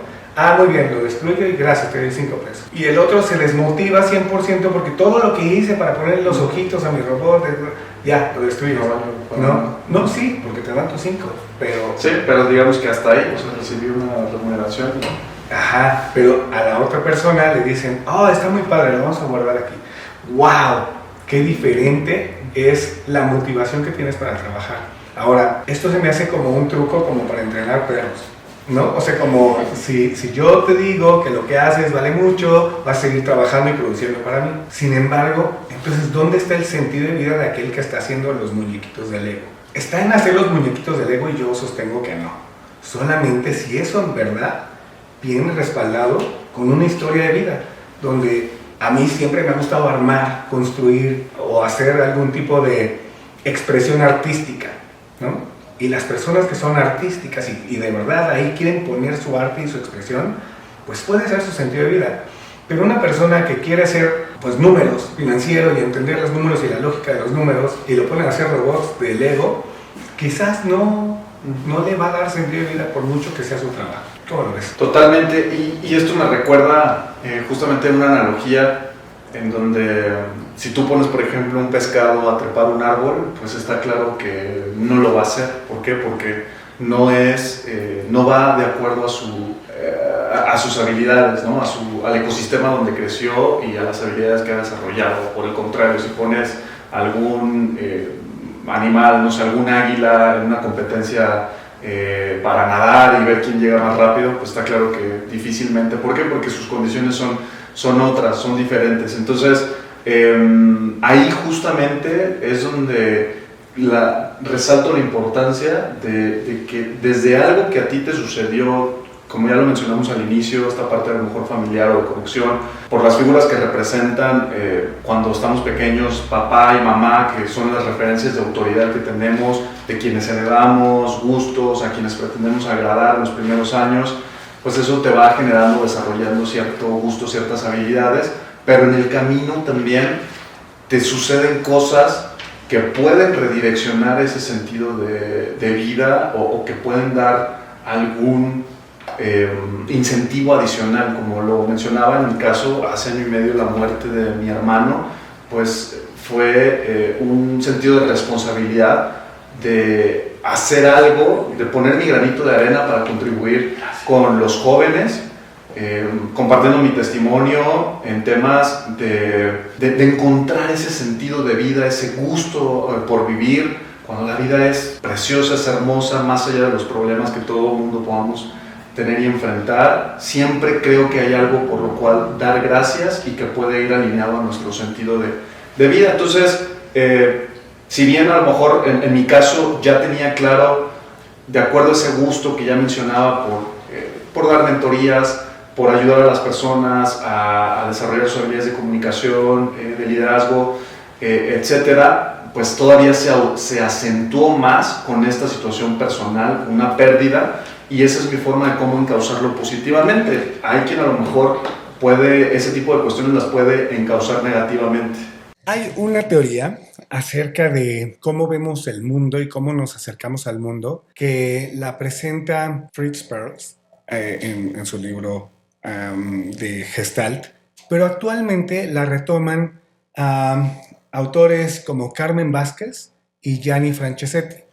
muy bien, lo destruyo y gracias, te doy 5 pesos. Y el otro se desmotiva 100% porque todo lo que hice para poner los ojitos a mi robot, ya, lo destruyo. No, sí, porque te dan tus 5, pero... Sí, pero digamos que hasta ahí, o sea, recibí una remuneración, ¿no? Ajá, pero a la otra persona le dicen, está muy padre, lo vamos a guardar aquí. ¡Wow! Qué diferente es la motivación que tienes para trabajar. Ahora, esto se me hace como un truco como para entrenar perros, ¿no? O sea, como si yo te digo que lo que haces vale mucho, vas a seguir trabajando y produciendo para mí. Sin embargo, entonces, ¿dónde está el sentido de vida de aquel que está haciendo los muñequitos de Lego? Está en hacer los muñequitos de Lego y yo sostengo que no. Solamente si eso en verdad viene respaldado con una historia de vida, donde a mí siempre me ha gustado armar, construir o hacer algún tipo de expresión artística, ¿no? Y las personas que son artísticas y de verdad ahí quieren poner su arte y su expresión, pues puede ser su sentido de vida. Pero una persona que quiere hacer pues números financieros y entender los números y la lógica de los números y lo ponen a hacer robots de Lego, quizás no le va a dar sentido de vida por mucho que sea su trabajo. ¿Cómo lo ves? Totalmente, y esto me recuerda justamente una analogía en donde si tú pones, por ejemplo, un pescado a trepar un árbol, pues está claro que no lo va a hacer. ¿Por qué? Porque no va de acuerdo a a sus habilidades, ¿no? Al ecosistema donde creció y a las habilidades que ha desarrollado. Por el contrario, si pones algún animal, no sé, algún águila en una competencia para nadar y ver quién llega más rápido, pues está claro que difícilmente. ¿Por qué? Porque sus condiciones son otras, son diferentes. Entonces, ahí justamente es donde resalto la importancia de que desde algo que a ti te sucedió, como ya lo mencionamos al inicio, esta parte a lo mejor familiar o de conexión, por las figuras que representan cuando estamos pequeños, papá y mamá, que son las referencias de autoridad que tenemos, de quienes heredamos gustos, a quienes pretendemos agradar en los primeros años, pues eso te va generando, desarrollando cierto gusto, ciertas habilidades, pero en el camino también te suceden cosas que pueden redireccionar ese sentido de vida o que pueden dar algún incentivo adicional, como lo mencionaba en mi caso, hace año y medio la muerte de mi hermano, pues fue un sentido de responsabilidad, de hacer algo, de poner mi granito de arena para contribuir con los jóvenes, compartiendo mi testimonio en temas de encontrar ese sentido de vida, ese gusto por vivir, cuando la vida es preciosa, es hermosa, más allá de los problemas que todo el mundo podamos tener y enfrentar. Siempre creo que hay algo por lo cual dar gracias y que puede ir alineado a nuestro sentido de vida. Entonces, si bien a lo mejor en mi caso ya tenía claro, de acuerdo a ese gusto que ya mencionaba por dar mentorías, por ayudar a las personas a desarrollar sus habilidades de comunicación, de liderazgo, etcétera, pues todavía se acentuó más con esta situación personal, una pérdida, y esa es mi forma de cómo encauzarlo positivamente. Hay quien a lo mejor ese tipo de cuestiones las puede encauzar negativamente. Hay una teoría acerca de cómo vemos el mundo y cómo nos acercamos al mundo que la presenta Fritz Perls en su libro de Gestalt, pero actualmente la retoman autores como Carmen Vázquez y Gianni Franceschetti.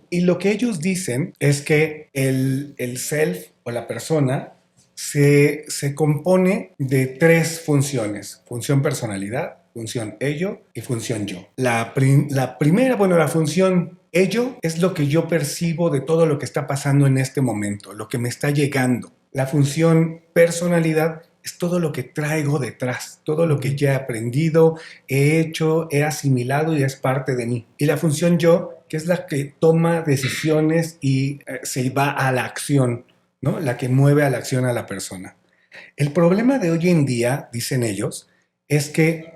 Y lo que ellos dicen es que el self o la persona se compone de tres funciones: función personalidad, función ello y función yo. La primera, la función ello es lo que yo percibo de todo lo que está pasando en este momento, lo que me está llegando. La función personalidad es todo lo que traigo detrás, todo lo que ya he aprendido, he hecho, he asimilado y es parte de mí. Y la función yo, que es la que toma decisiones y se va a la acción, ¿no? La que mueve a la acción a la persona. El problema de hoy en día, dicen ellos, es que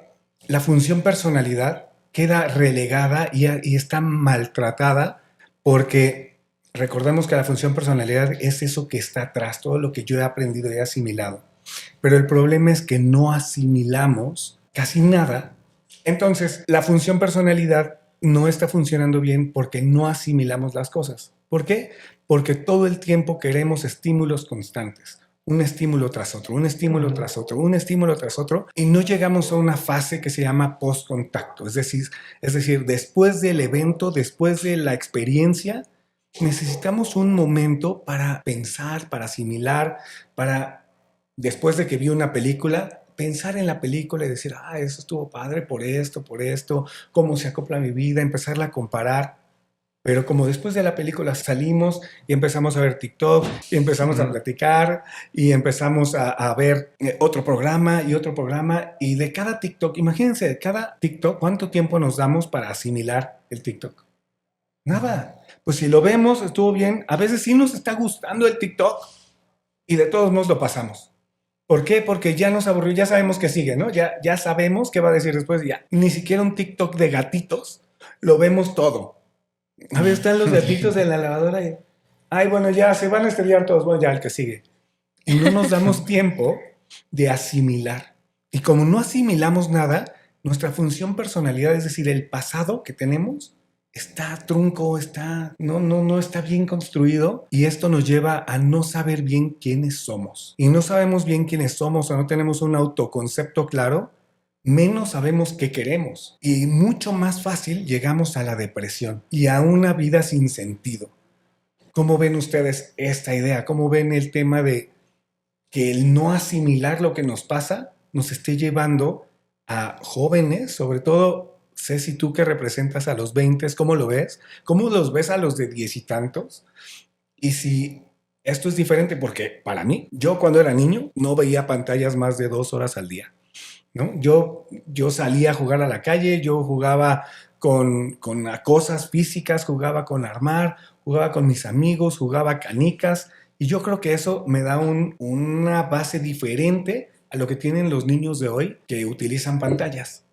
la función personalidad queda relegada y está maltratada porque recordemos que la función personalidad es eso que está atrás, todo lo que yo he aprendido y he asimilado. Pero el problema es que no asimilamos casi nada. Entonces, la función personalidad no está funcionando bien porque no asimilamos las cosas. ¿Por qué? Porque todo el tiempo queremos estímulos constantes. Un estímulo tras otro, un estímulo tras otro, un estímulo tras otro, y no llegamos a una fase que se llama post-contacto. Es decir, después del evento, después de la experiencia, necesitamos un momento para pensar, para asimilar, después de que vi una película, pensar en la película y decir, eso estuvo padre por esto, cómo se acopla a mi vida, empezarla a comparar. Pero como después de la película salimos y empezamos a ver TikTok y empezamos a platicar y empezamos a ver otro programa y de cada TikTok, imagínense, de cada TikTok, ¿cuánto tiempo nos damos para asimilar el TikTok? Nada. Pues si lo vemos, estuvo bien. A veces sí nos está gustando el TikTok y de todos modos lo pasamos. ¿Por qué? Porque ya nos aburrió, ya sabemos que sigue, ¿no? Ya sabemos qué va a decir después. Ya. Ni siquiera un TikTok de gatitos, lo vemos todo. A ver, están los gatitos en la lavadora y... ya se van a estrellar todos. Bueno, ya el que sigue. Y no nos damos tiempo de asimilar. Y como no asimilamos nada, nuestra función personalidad, es decir, el pasado que tenemos, está trunco, no está bien construido, y esto nos lleva a no saber bien quiénes somos. Y no sabemos bien quiénes somos o no tenemos un autoconcepto claro, menos sabemos qué queremos. Y mucho más fácil llegamos a la depresión y a una vida sin sentido. ¿Cómo ven ustedes esta idea? ¿Cómo ven el tema de que el no asimilar lo que nos pasa nos esté llevando a jóvenes, sobre todo, Ceci, tú que representas a los 20, ¿cómo lo ves? ¿Cómo los ves a los de 10 y tantos? Y si esto es diferente, porque para mí, yo cuando era niño no veía pantallas más de 2 horas al día, ¿no? Yo salía a jugar a la calle, yo jugaba con cosas físicas, jugaba con armar, jugaba con mis amigos, jugaba canicas, y yo creo que eso me da una base diferente a lo que tienen los niños de hoy que utilizan pantallas.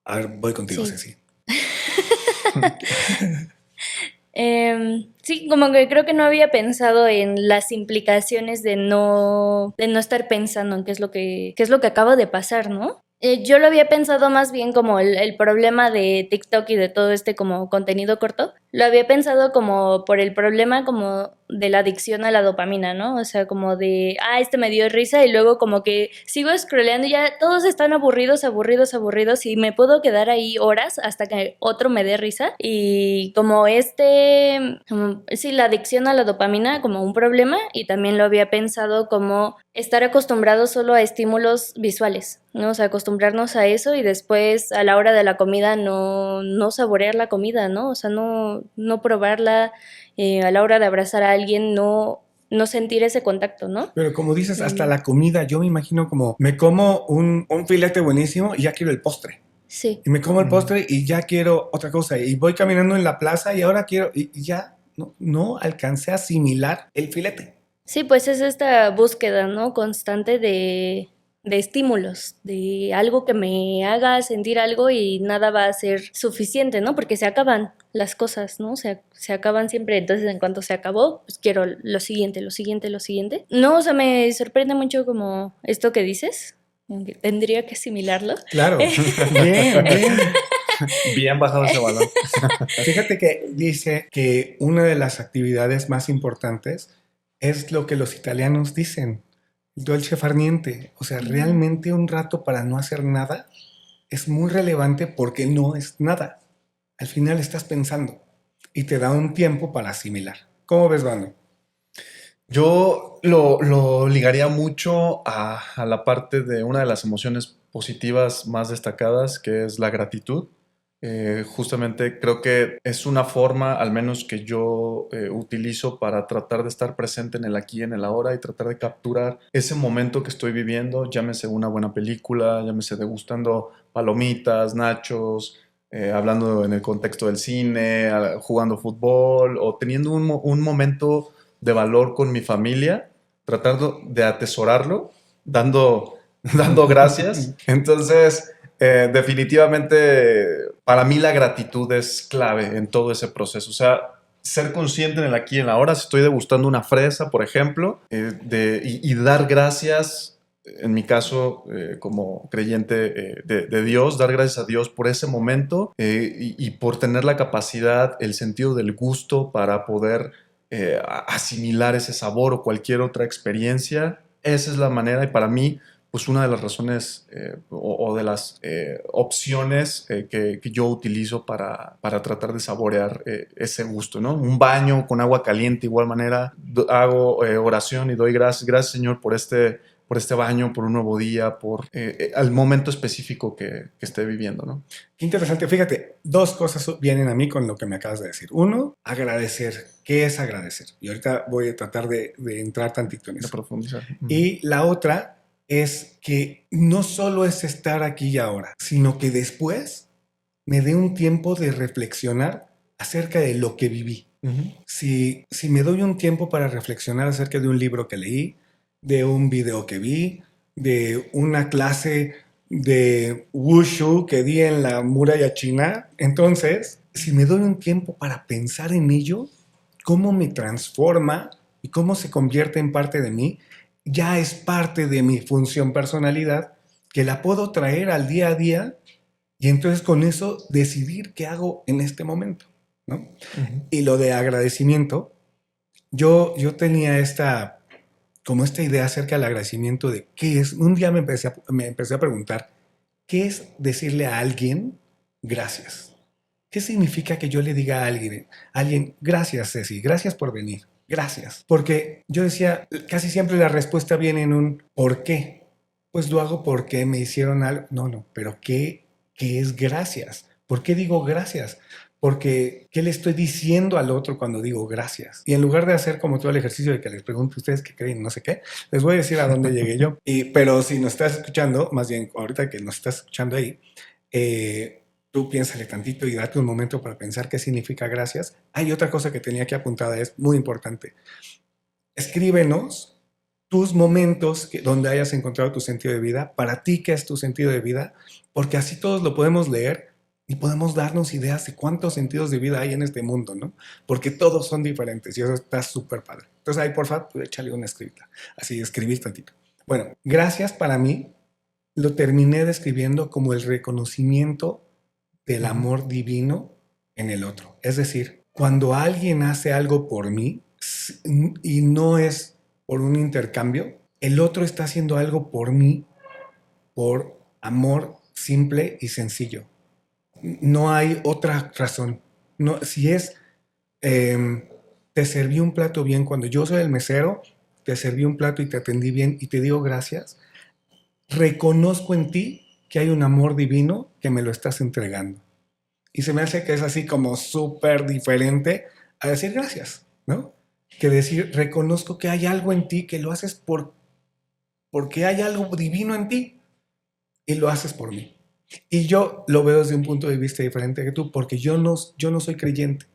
A ver, voy contigo, Sí. Ceci. Sí, como que creo que no había pensado en las implicaciones de no estar pensando en qué es lo que acaba de pasar, ¿no? Yo lo había pensado más bien como el problema de TikTok y de todo este como contenido corto. Lo había pensado como por el problema como de la adicción a la dopamina, ¿no? O sea, como de, este me dio risa y luego como que sigo scrolleando y ya todos están aburridos, aburridos, aburridos y me puedo quedar ahí horas hasta que otro me dé risa. Y como sí, la adicción a la dopamina como un problema y también lo había pensado como estar acostumbrados solo a estímulos visuales, ¿no? O sea, acostumbrarnos a eso y después a la hora de la comida no saborear la comida, ¿no? O sea, no probarla, a la hora de abrazar a alguien, no sentir ese contacto, ¿no? Pero como dices, hasta la comida, yo me imagino como me como un filete buenísimo y ya quiero el postre. Sí. Y me como el postre y ya quiero otra cosa. Y voy caminando en la plaza y ahora quiero, y ya no alcancé a asimilar el filete. Sí, pues es esta búsqueda, ¿no? Constante de estímulos, de algo que me haga sentir algo y nada va a ser suficiente, ¿no? Porque se acaban las cosas, ¿no? Se acaban siempre, entonces en cuanto se acabó, pues quiero lo siguiente, lo siguiente, lo siguiente. No, o sea, me sorprende mucho como esto que dices, aunque tendría que asimilarlo. Claro, bien, bien. Bien bajado ese balón. Fíjate que dice que una de las actividades más importantes es lo que los italianos dicen, dolce far niente. O sea, realmente un rato para no hacer nada es muy relevante porque no es nada. Al final estás pensando y te da un tiempo para asimilar. ¿Cómo ves, Vando? Yo lo ligaría mucho a la parte de una de las emociones positivas más destacadas, que es la gratitud. Justamente creo que es una forma, al menos que yo utilizo para tratar de estar presente en el aquí y en el ahora y tratar de capturar ese momento que estoy viviendo, llámese una buena película, llámese degustando palomitas, nachos, hablando en el contexto del cine, jugando fútbol o teniendo un momento de valor con mi familia, tratando de atesorarlo, dando gracias. Entonces, definitivamente, para mí la gratitud es clave en todo ese proceso. O sea, ser consciente en el aquí y en la ahora. Si estoy degustando una fresa, por ejemplo, y dar gracias, en mi caso, como creyente de Dios, dar gracias a Dios por ese momento y por tener la capacidad, el sentido del gusto para poder asimilar ese sabor o cualquier otra experiencia. Esa es la manera y para mí pues una de las razones o de las opciones que yo utilizo para tratar de saborear ese gusto, ¿no? Un baño con agua caliente, igual manera, hago oración y doy gracias Señor por este baño, por un nuevo día, por el momento específico que esté viviendo, ¿no? Qué interesante. Fíjate, dos cosas vienen a mí con lo que me acabas de decir. Uno, agradecer. ¿Qué es agradecer? Y ahorita voy a tratar de entrar tantito en eso. De profundizar. Y la otra es que no solo es estar aquí y ahora, sino que después me dé un tiempo de reflexionar acerca de lo que viví. Si me doy un tiempo para reflexionar acerca de un libro que leí, de un video que vi, de una clase de wushu que di en la muralla china, entonces, si me doy un tiempo para pensar en ello, cómo me transforma y cómo se convierte en parte de mí, ya es parte de mi función personalidad que la puedo traer al día a día y entonces con eso decidir qué hago en este momento, ¿no? Y lo de agradecimiento, yo tenía esta idea acerca del agradecimiento de qué es. Un día me empecé a preguntar, ¿qué es decirle a alguien gracias? ¿Qué significa que yo le diga a alguien, gracias Ceci, gracias por venir, gracias? Porque yo decía, casi siempre la respuesta viene en un ¿por qué? Pues lo hago porque me hicieron algo. No, pero ¿qué es gracias? ¿Por qué digo gracias? Porque, ¿qué le estoy diciendo al otro cuando digo gracias? Y en lugar de hacer como todo el ejercicio de que les pregunto a ustedes qué creen, no sé qué, les voy a decir a dónde llegué yo. Pero si nos estás escuchando, más bien ahorita que nos estás escuchando ahí, tú piénsale tantito y date un momento para pensar qué significa gracias. Hay otra cosa que tenía aquí apuntada, es muy importante. Escríbenos tus momentos donde hayas encontrado tu sentido de vida, para ti qué es tu sentido de vida, porque así todos lo podemos leer y podemos darnos ideas de cuántos sentidos de vida hay en este mundo, ¿no? Porque todos son diferentes y eso está súper padre. Entonces ahí, por favor, échale una escrita, así escribir tantito. Bueno, gracias para mí lo terminé describiendo como el reconocimiento del amor divino en el otro. Es decir, cuando alguien hace algo por mí y no es por un intercambio, el otro está haciendo algo por mí por amor simple y sencillo. No hay otra razón. No, si es, te serví un plato bien, cuando yo soy el mesero, te serví un plato y te atendí bien y te digo gracias, reconozco en ti que hay un amor divino que me lo estás entregando. Y se me hace que es así como súper diferente a decir gracias, ¿no? Que decir, reconozco que hay algo en ti que lo haces porque hay algo divino en ti y lo haces por mí. Y yo lo veo desde un punto de vista diferente que tú, porque yo no soy creyente.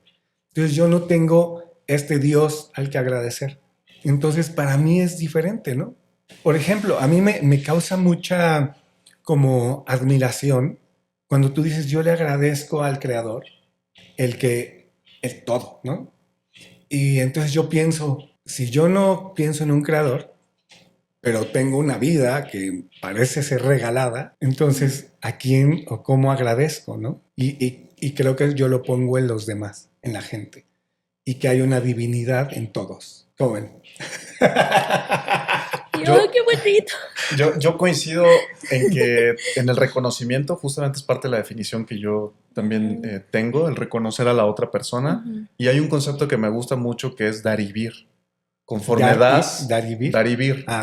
Entonces yo no tengo este Dios al que agradecer. Entonces para mí es diferente, ¿no? Por ejemplo, a mí me causa mucha como admiración cuando tú dices, yo le agradezco al Creador el todo, ¿no? Y entonces yo pienso, si yo no pienso en un Creador, pero tengo una vida que parece ser regalada, entonces ¿a quién o cómo agradezco, no? Y creo que yo lo pongo en los demás, en la gente, y que hay una divinidad en todos. ¿Cómo ven? ¡Qué bonito! Yo coincido en que en el reconocimiento justamente es parte de la definición que yo también tengo, el reconocer a la otra persona. Y hay un concepto que me gusta mucho que es dar y vir. Conforme das, dar y vir,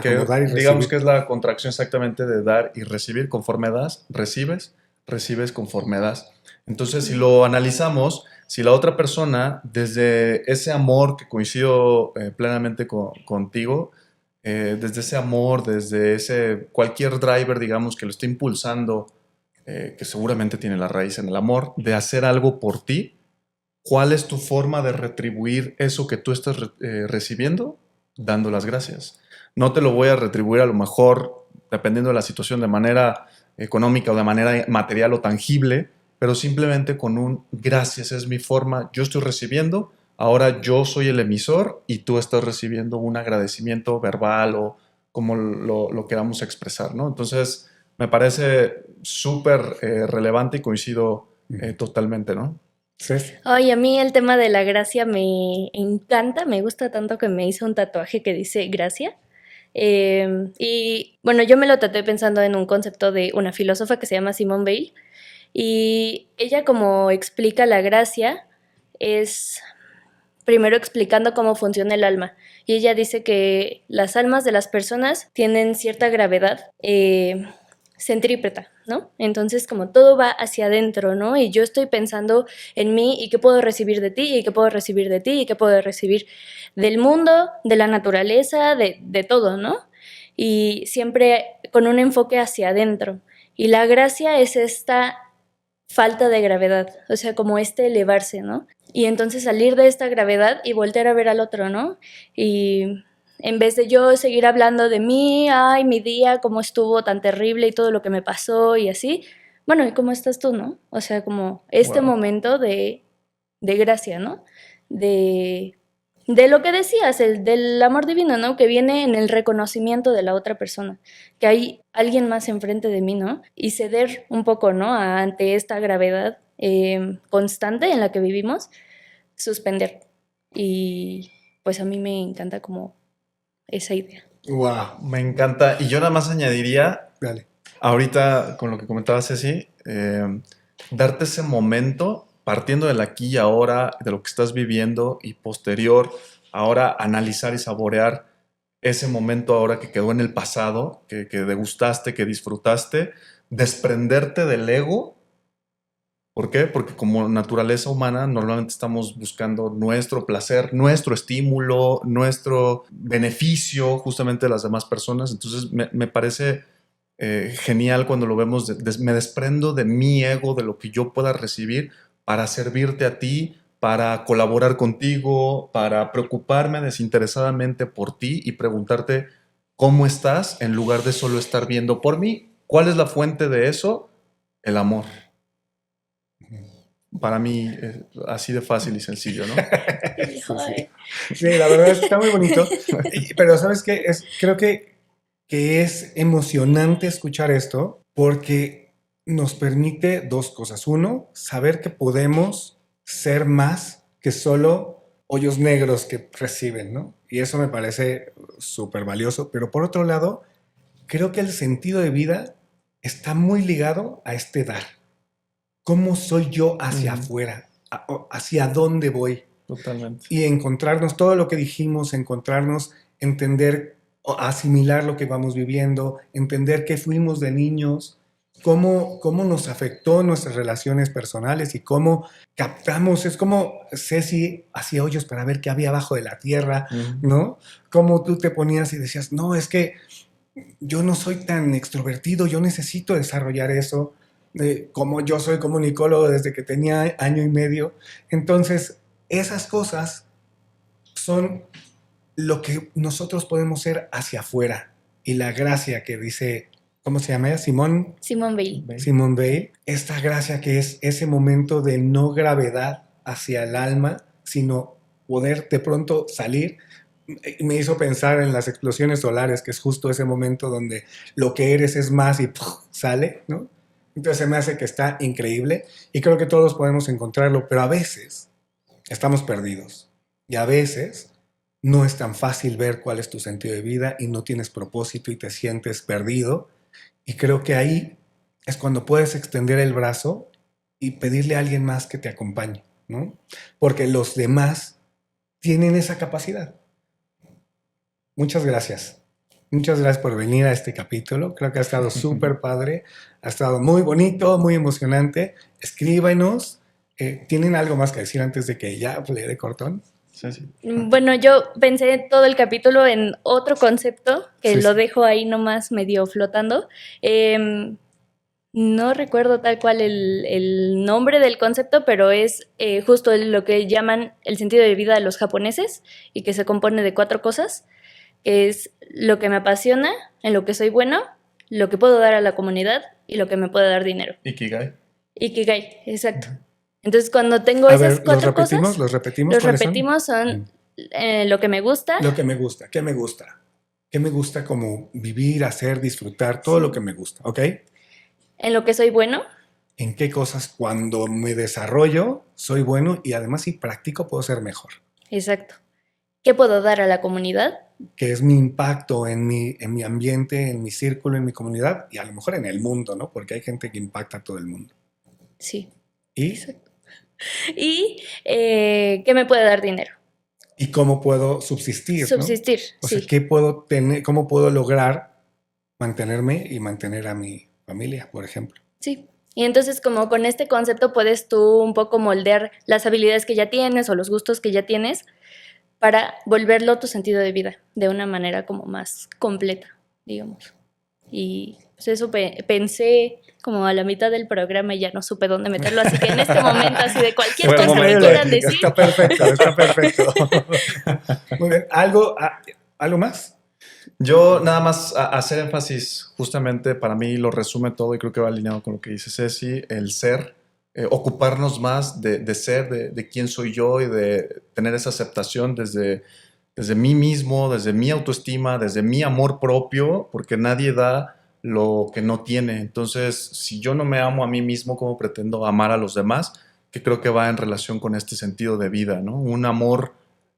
que como dar y recibir. Digamos que es la contracción exactamente de dar y recibir. Conforme das, recibes conforme das. Entonces, si lo analizamos, si la otra persona, desde ese amor que coincido plenamente contigo, desde ese amor, desde ese cualquier driver, digamos, que lo esté impulsando, que seguramente tiene la raíz en el amor, de hacer algo por ti, ¿cuál es tu forma de retribuir eso que tú estás recibiendo? Dando las gracias. No te lo voy a retribuir a lo mejor, dependiendo de la situación, de manera económica o de manera material o tangible, pero simplemente con un gracias, es mi forma, yo estoy recibiendo, ahora yo soy el emisor y tú estás recibiendo un agradecimiento verbal o como lo queramos expresar, ¿no? Entonces, me parece súper relevante y coincido totalmente, ¿no? Sí. Ay, a mí el tema de la gracia me encanta, me gusta tanto que me hice un tatuaje que dice gracia. Y bueno, yo me lo tatué pensando en un concepto de una filósofa que se llama Simone Weil. Y ella, como explica la gracia, es primero explicando cómo funciona el alma. Y ella dice que las almas de las personas tienen cierta gravedad centrípeta, ¿no? Entonces, como todo va hacia adentro, ¿no? Y yo estoy pensando en mí y qué puedo recibir de ti, y qué puedo recibir de ti, y qué puedo recibir del mundo, de la naturaleza, de todo, ¿no? Y siempre con un enfoque hacia adentro. Y la gracia es esta falta de gravedad, o sea, como este elevarse, ¿no? Y entonces salir de esta gravedad y voltear a ver al otro, ¿no? Y en vez de yo seguir hablando de mí, ay, mi día, cómo estuvo tan terrible y todo lo que me pasó y así, bueno, ¿y cómo estás tú, no? O sea, como este momento de gracia, ¿no? De lo que decías, del amor divino, ¿no? Que viene en el reconocimiento de la otra persona, que hay alguien más enfrente de mí, ¿no? Y ceder un poco, ¿no? Ante esta gravedad constante en la que vivimos, suspender. Y pues a mí me encanta como esa idea. Wow, me encanta. Y yo nada más añadiría, Dale. ahorita con lo que comentaba Ceci, darte ese momento partiendo del aquí y ahora, de lo que estás viviendo y posterior, ahora analizar y saborear ese momento ahora que quedó en el pasado, que degustaste, que disfrutaste, desprenderte del ego. ¿Por qué? Porque como naturaleza humana normalmente estamos buscando nuestro placer, nuestro estímulo, nuestro beneficio justamente de las demás personas. Entonces me parece genial cuando lo vemos, me desprendo de mi ego, de lo que yo pueda recibir para servirte a ti, para colaborar contigo, para preocuparme desinteresadamente por ti y preguntarte cómo estás en lugar de solo estar viendo por mí. ¿Cuál es la fuente de eso? El amor. Para mí, así de fácil y sencillo, ¿no? Sí, la verdad es que está muy bonito. Pero ¿sabes qué? Creo que es emocionante escuchar esto porque nos permite dos cosas. Uno, saber que podemos ser más que solo hoyos negros que reciben, ¿no? Y eso me parece súper valioso. Pero por otro lado, creo que el sentido de vida está muy ligado a este dar. ¿Cómo soy yo hacia afuera? ¿Hacia dónde voy? Totalmente. Y encontrarnos, todo lo que dijimos, encontrarnos, entender, asimilar lo que vamos viviendo, entender qué fuimos de niños, cómo nos afectó nuestras relaciones personales y cómo captamos, es como Ceci hacía hoyos para ver qué había abajo de la tierra, ¿no? Cómo tú te ponías y decías, no, es que yo no soy tan extrovertido, yo necesito desarrollar eso. Como yo soy comunicólogo desde que tenía año y medio. Entonces, esas cosas son lo que nosotros podemos ser hacia afuera. Y la gracia que dice, ¿cómo se llama ella? Simone Weil. Esta gracia que es ese momento de no gravedad hacia el alma, sino poder de pronto salir. Me hizo pensar en las explosiones solares, que es justo ese momento donde lo que eres es más y ¡puf! Sale, ¿no? Entonces se me hace que está increíble y creo que todos podemos encontrarlo, pero a veces estamos perdidos y a veces no es tan fácil ver cuál es tu sentido de vida y no tienes propósito y te sientes perdido. Y creo que ahí es cuando puedes extender el brazo y pedirle a alguien más que te acompañe, ¿no? Porque los demás tienen esa capacidad. Muchas gracias. Muchas gracias por venir a este capítulo. Creo que ha estado súper padre. Ha estado muy bonito, muy emocionante. Escríbanos. ¿Tienen algo más que decir antes de que ya le dé cortón? Sí. Bueno, yo pensé todo el capítulo en otro concepto que lo dejo ahí nomás medio flotando. No recuerdo tal cual el nombre del concepto, pero es justo lo que llaman el sentido de vida de los japoneses y que se compone de 4 cosas. Es lo que me apasiona, en lo que soy bueno, lo que puedo dar a la comunidad y lo que me puede dar dinero. Ikigai, exacto. Entonces, cuando tengo esas 4 cosas... ¿Los repetimos? Son lo que me gusta. Lo que me gusta. ¿Qué me gusta? ¿Qué me gusta como vivir, hacer, disfrutar? Todo lo que me gusta, ¿ok? En lo que soy bueno. En qué cosas cuando me desarrollo soy bueno y además si practico puedo ser mejor. Exacto. ¿Qué puedo dar a la comunidad? Que es mi impacto en mi ambiente, en mi círculo, en mi comunidad y a lo mejor en el mundo, ¿no? Porque hay gente que impacta a todo el mundo. Sí. ¿Y? Exacto. ¿Y qué me puede dar dinero? ¿Y cómo puedo subsistir? Subsistir, ¿no? O sea, ¿qué puedo tener, cómo puedo lograr mantenerme y mantener a mi familia, por ejemplo? Sí. Y entonces como con este concepto puedes tú un poco moldear las habilidades que ya tienes o los gustos que ya tienes para volverlo tu sentido de vida de una manera como más completa, digamos. Y pues eso pensé como a la mitad del programa y ya no supe dónde meterlo, así que en este momento, así de cualquier cosa que quieran decir. Está perfecto. Muy bien, ¿algo más? Yo nada más hacer énfasis, justamente para mí lo resume todo y creo que va alineado con lo que dice Ceci, el ser, ocuparnos más de ser, de quién soy yo y de tener esa aceptación desde mí mismo, desde mi autoestima, desde mi amor propio, porque nadie da lo que no tiene. Entonces, si yo no me amo a mí mismo, ¿cómo pretendo amar a los demás? Que creo que va en relación con este sentido de vida, ¿no? Un amor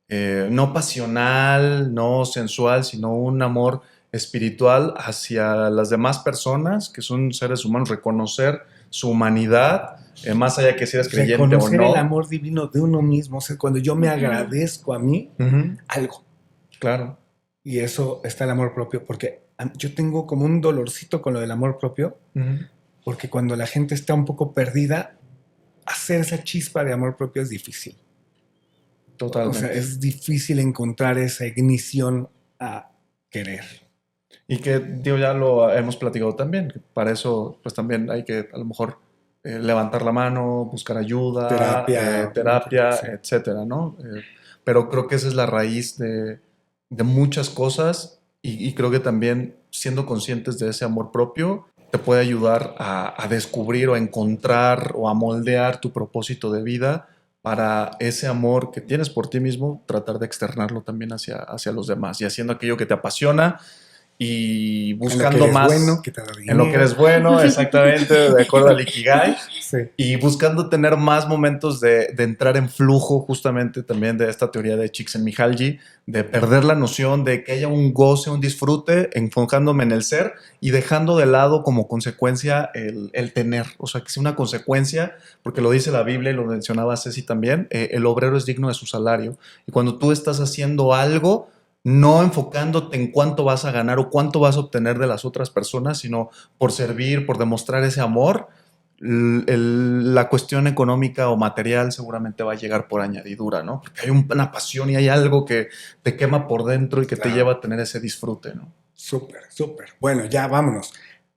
no pasional, no sensual, sino un amor espiritual hacia las demás personas que son seres humanos, reconocer su humanidad, más allá que seas creyente o Reconocer no. el amor divino de uno mismo, o sea, cuando yo me agradezco a mí algo. Claro. Y eso está el amor propio, porque yo tengo como un dolorcito con lo del amor propio, porque cuando la gente está un poco perdida, hacer esa chispa de amor propio es difícil. Totalmente. O sea, es difícil encontrar esa ignición a querer. Y que, digo, ya lo hemos platicado también, que para eso pues también hay que a lo mejor levantar la mano, buscar ayuda, terapia, sí, etcétera, ¿no? Pero creo que esa es la raíz de muchas cosas y creo que también siendo conscientes de ese amor propio te puede ayudar a descubrir o a encontrar o a moldear tu propósito de vida para ese amor que tienes por ti mismo, tratar de externarlo también hacia los demás y haciendo aquello que te apasiona y buscando más bueno, que te da en lo que eres bueno, exactamente, de acuerdo al Ikigai, sí. y buscando tener más momentos de entrar en flujo justamente también de esta teoría de Csikszentmihalyi, de perder la noción de que haya un goce, un disfrute, enfocándome en el ser y dejando de lado como consecuencia el tener, o sea, que sea una consecuencia, porque lo dice la Biblia y lo mencionaba Ceci también, el obrero es digno de su salario, y cuando tú estás haciendo algo, no enfocándote en cuánto vas a ganar o cuánto vas a obtener de las otras personas, sino por servir, por demostrar ese amor, la cuestión económica o material seguramente va a llegar por añadidura, ¿no? Porque hay una pasión y hay algo que te quema por dentro y que te lleva a tener ese disfrute, ¿no? Súper, súper. Bueno, ya vámonos.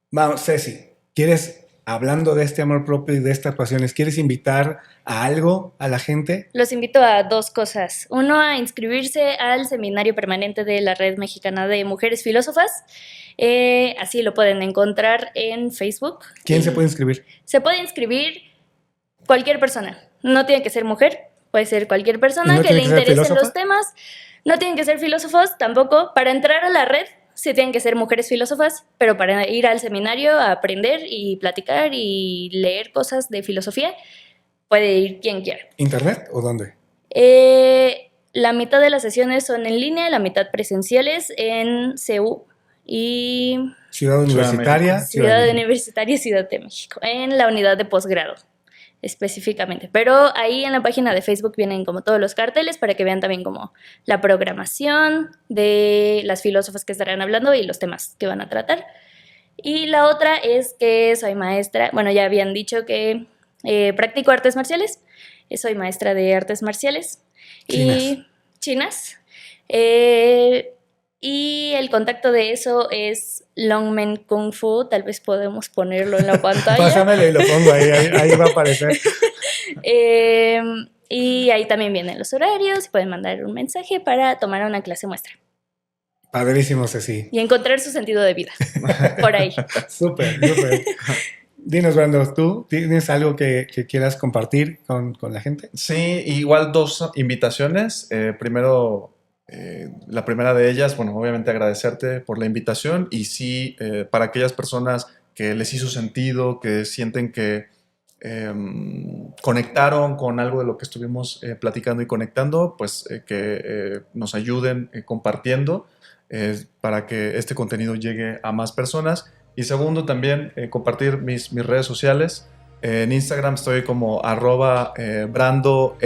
Vamos, Ceci, ¿quieres, hablando de este amor propio y de estas pasiones, ¿quieres invitar a algo a la gente? Los invito a 2 cosas. Uno, a inscribirse al seminario permanente de la Red Mexicana de Mujeres Filósofas. Así lo pueden encontrar en Facebook. ¿Quién se puede inscribir? Se puede inscribir cualquier persona. No tiene que ser mujer, puede ser cualquier persona que le interesen los temas. No tienen que ser filósofos tampoco. Para entrar a la red sí tienen que ser mujeres filósofas, pero para ir al seminario a aprender y platicar y leer cosas de filosofía, puede ir quien quiera. ¿Internet o dónde? La mitad de las sesiones son en línea, la mitad presenciales en CEU y Ciudad Universitaria. Ciudad de México, en la unidad de posgrado específicamente. Pero ahí en la página de Facebook vienen como todos los carteles para que vean también como la programación de las filósofas que estarán hablando y los temas que van a tratar. Y la otra es que soy maestra, bueno, ya habían dicho que practico artes marciales, soy maestra de artes marciales y chinas. Y el contacto de eso es Longmen Kung Fu, tal vez podemos ponerlo en la pantalla. Pásamelo y lo pongo ahí va a aparecer. Y ahí también vienen los horarios, pueden mandar un mensaje para tomar una clase muestra. Padrísimo, Ceci. Y encontrar su sentido de vida, por ahí. Súper, súper. Dinos, Brando, ¿tú tienes algo que quieras compartir con la gente? Sí, igual 2 invitaciones. Primero, la primera de ellas, bueno, obviamente agradecerte por la invitación y sí, para aquellas personas que les hizo sentido, que sienten que conectaron con algo de lo que estuvimos platicando y conectando, pues que nos ayuden compartiendo para que este contenido llegue a más personas. Y segundo, también compartir mis redes sociales. En Instagram estoy como @brandofv.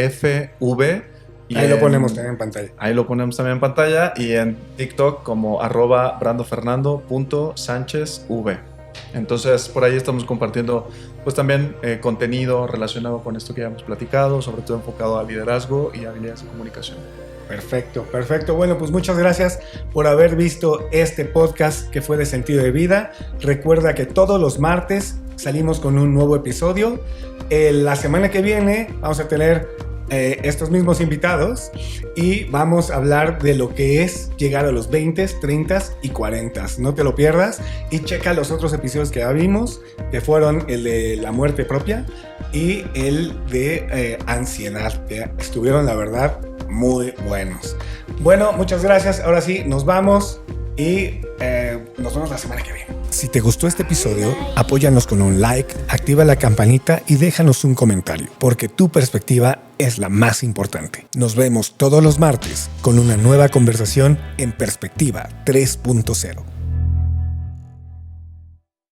Y ahí lo ponemos también en pantalla. Ahí lo ponemos también en pantalla. Y en TikTok como @brandofernando.sanchezv. Entonces por ahí estamos compartiendo pues también contenido relacionado con esto que ya hemos platicado, sobre todo enfocado a liderazgo y habilidades de comunicación. Perfecto, perfecto. Bueno, pues muchas gracias por haber visto este podcast que fue de Sentido de Vida. Recuerda que todos los martes salimos con un nuevo episodio. La semana que viene vamos a tener estos mismos invitados y vamos a hablar de lo que es llegar a los 20, 30 y 40. No te lo pierdas y checa los otros episodios que ya vimos, que fueron el de la muerte propia y el de ansiedad, que estuvieron, la verdad, muy buenos. Bueno, muchas gracias. Ahora sí, nos vamos y nos vemos la semana que viene. Si te gustó este episodio, apóyanos con un like, activa la campanita y déjanos un comentario, porque tu perspectiva es la más importante. Nos vemos todos los martes con una nueva conversación en Perspectiva 3.0.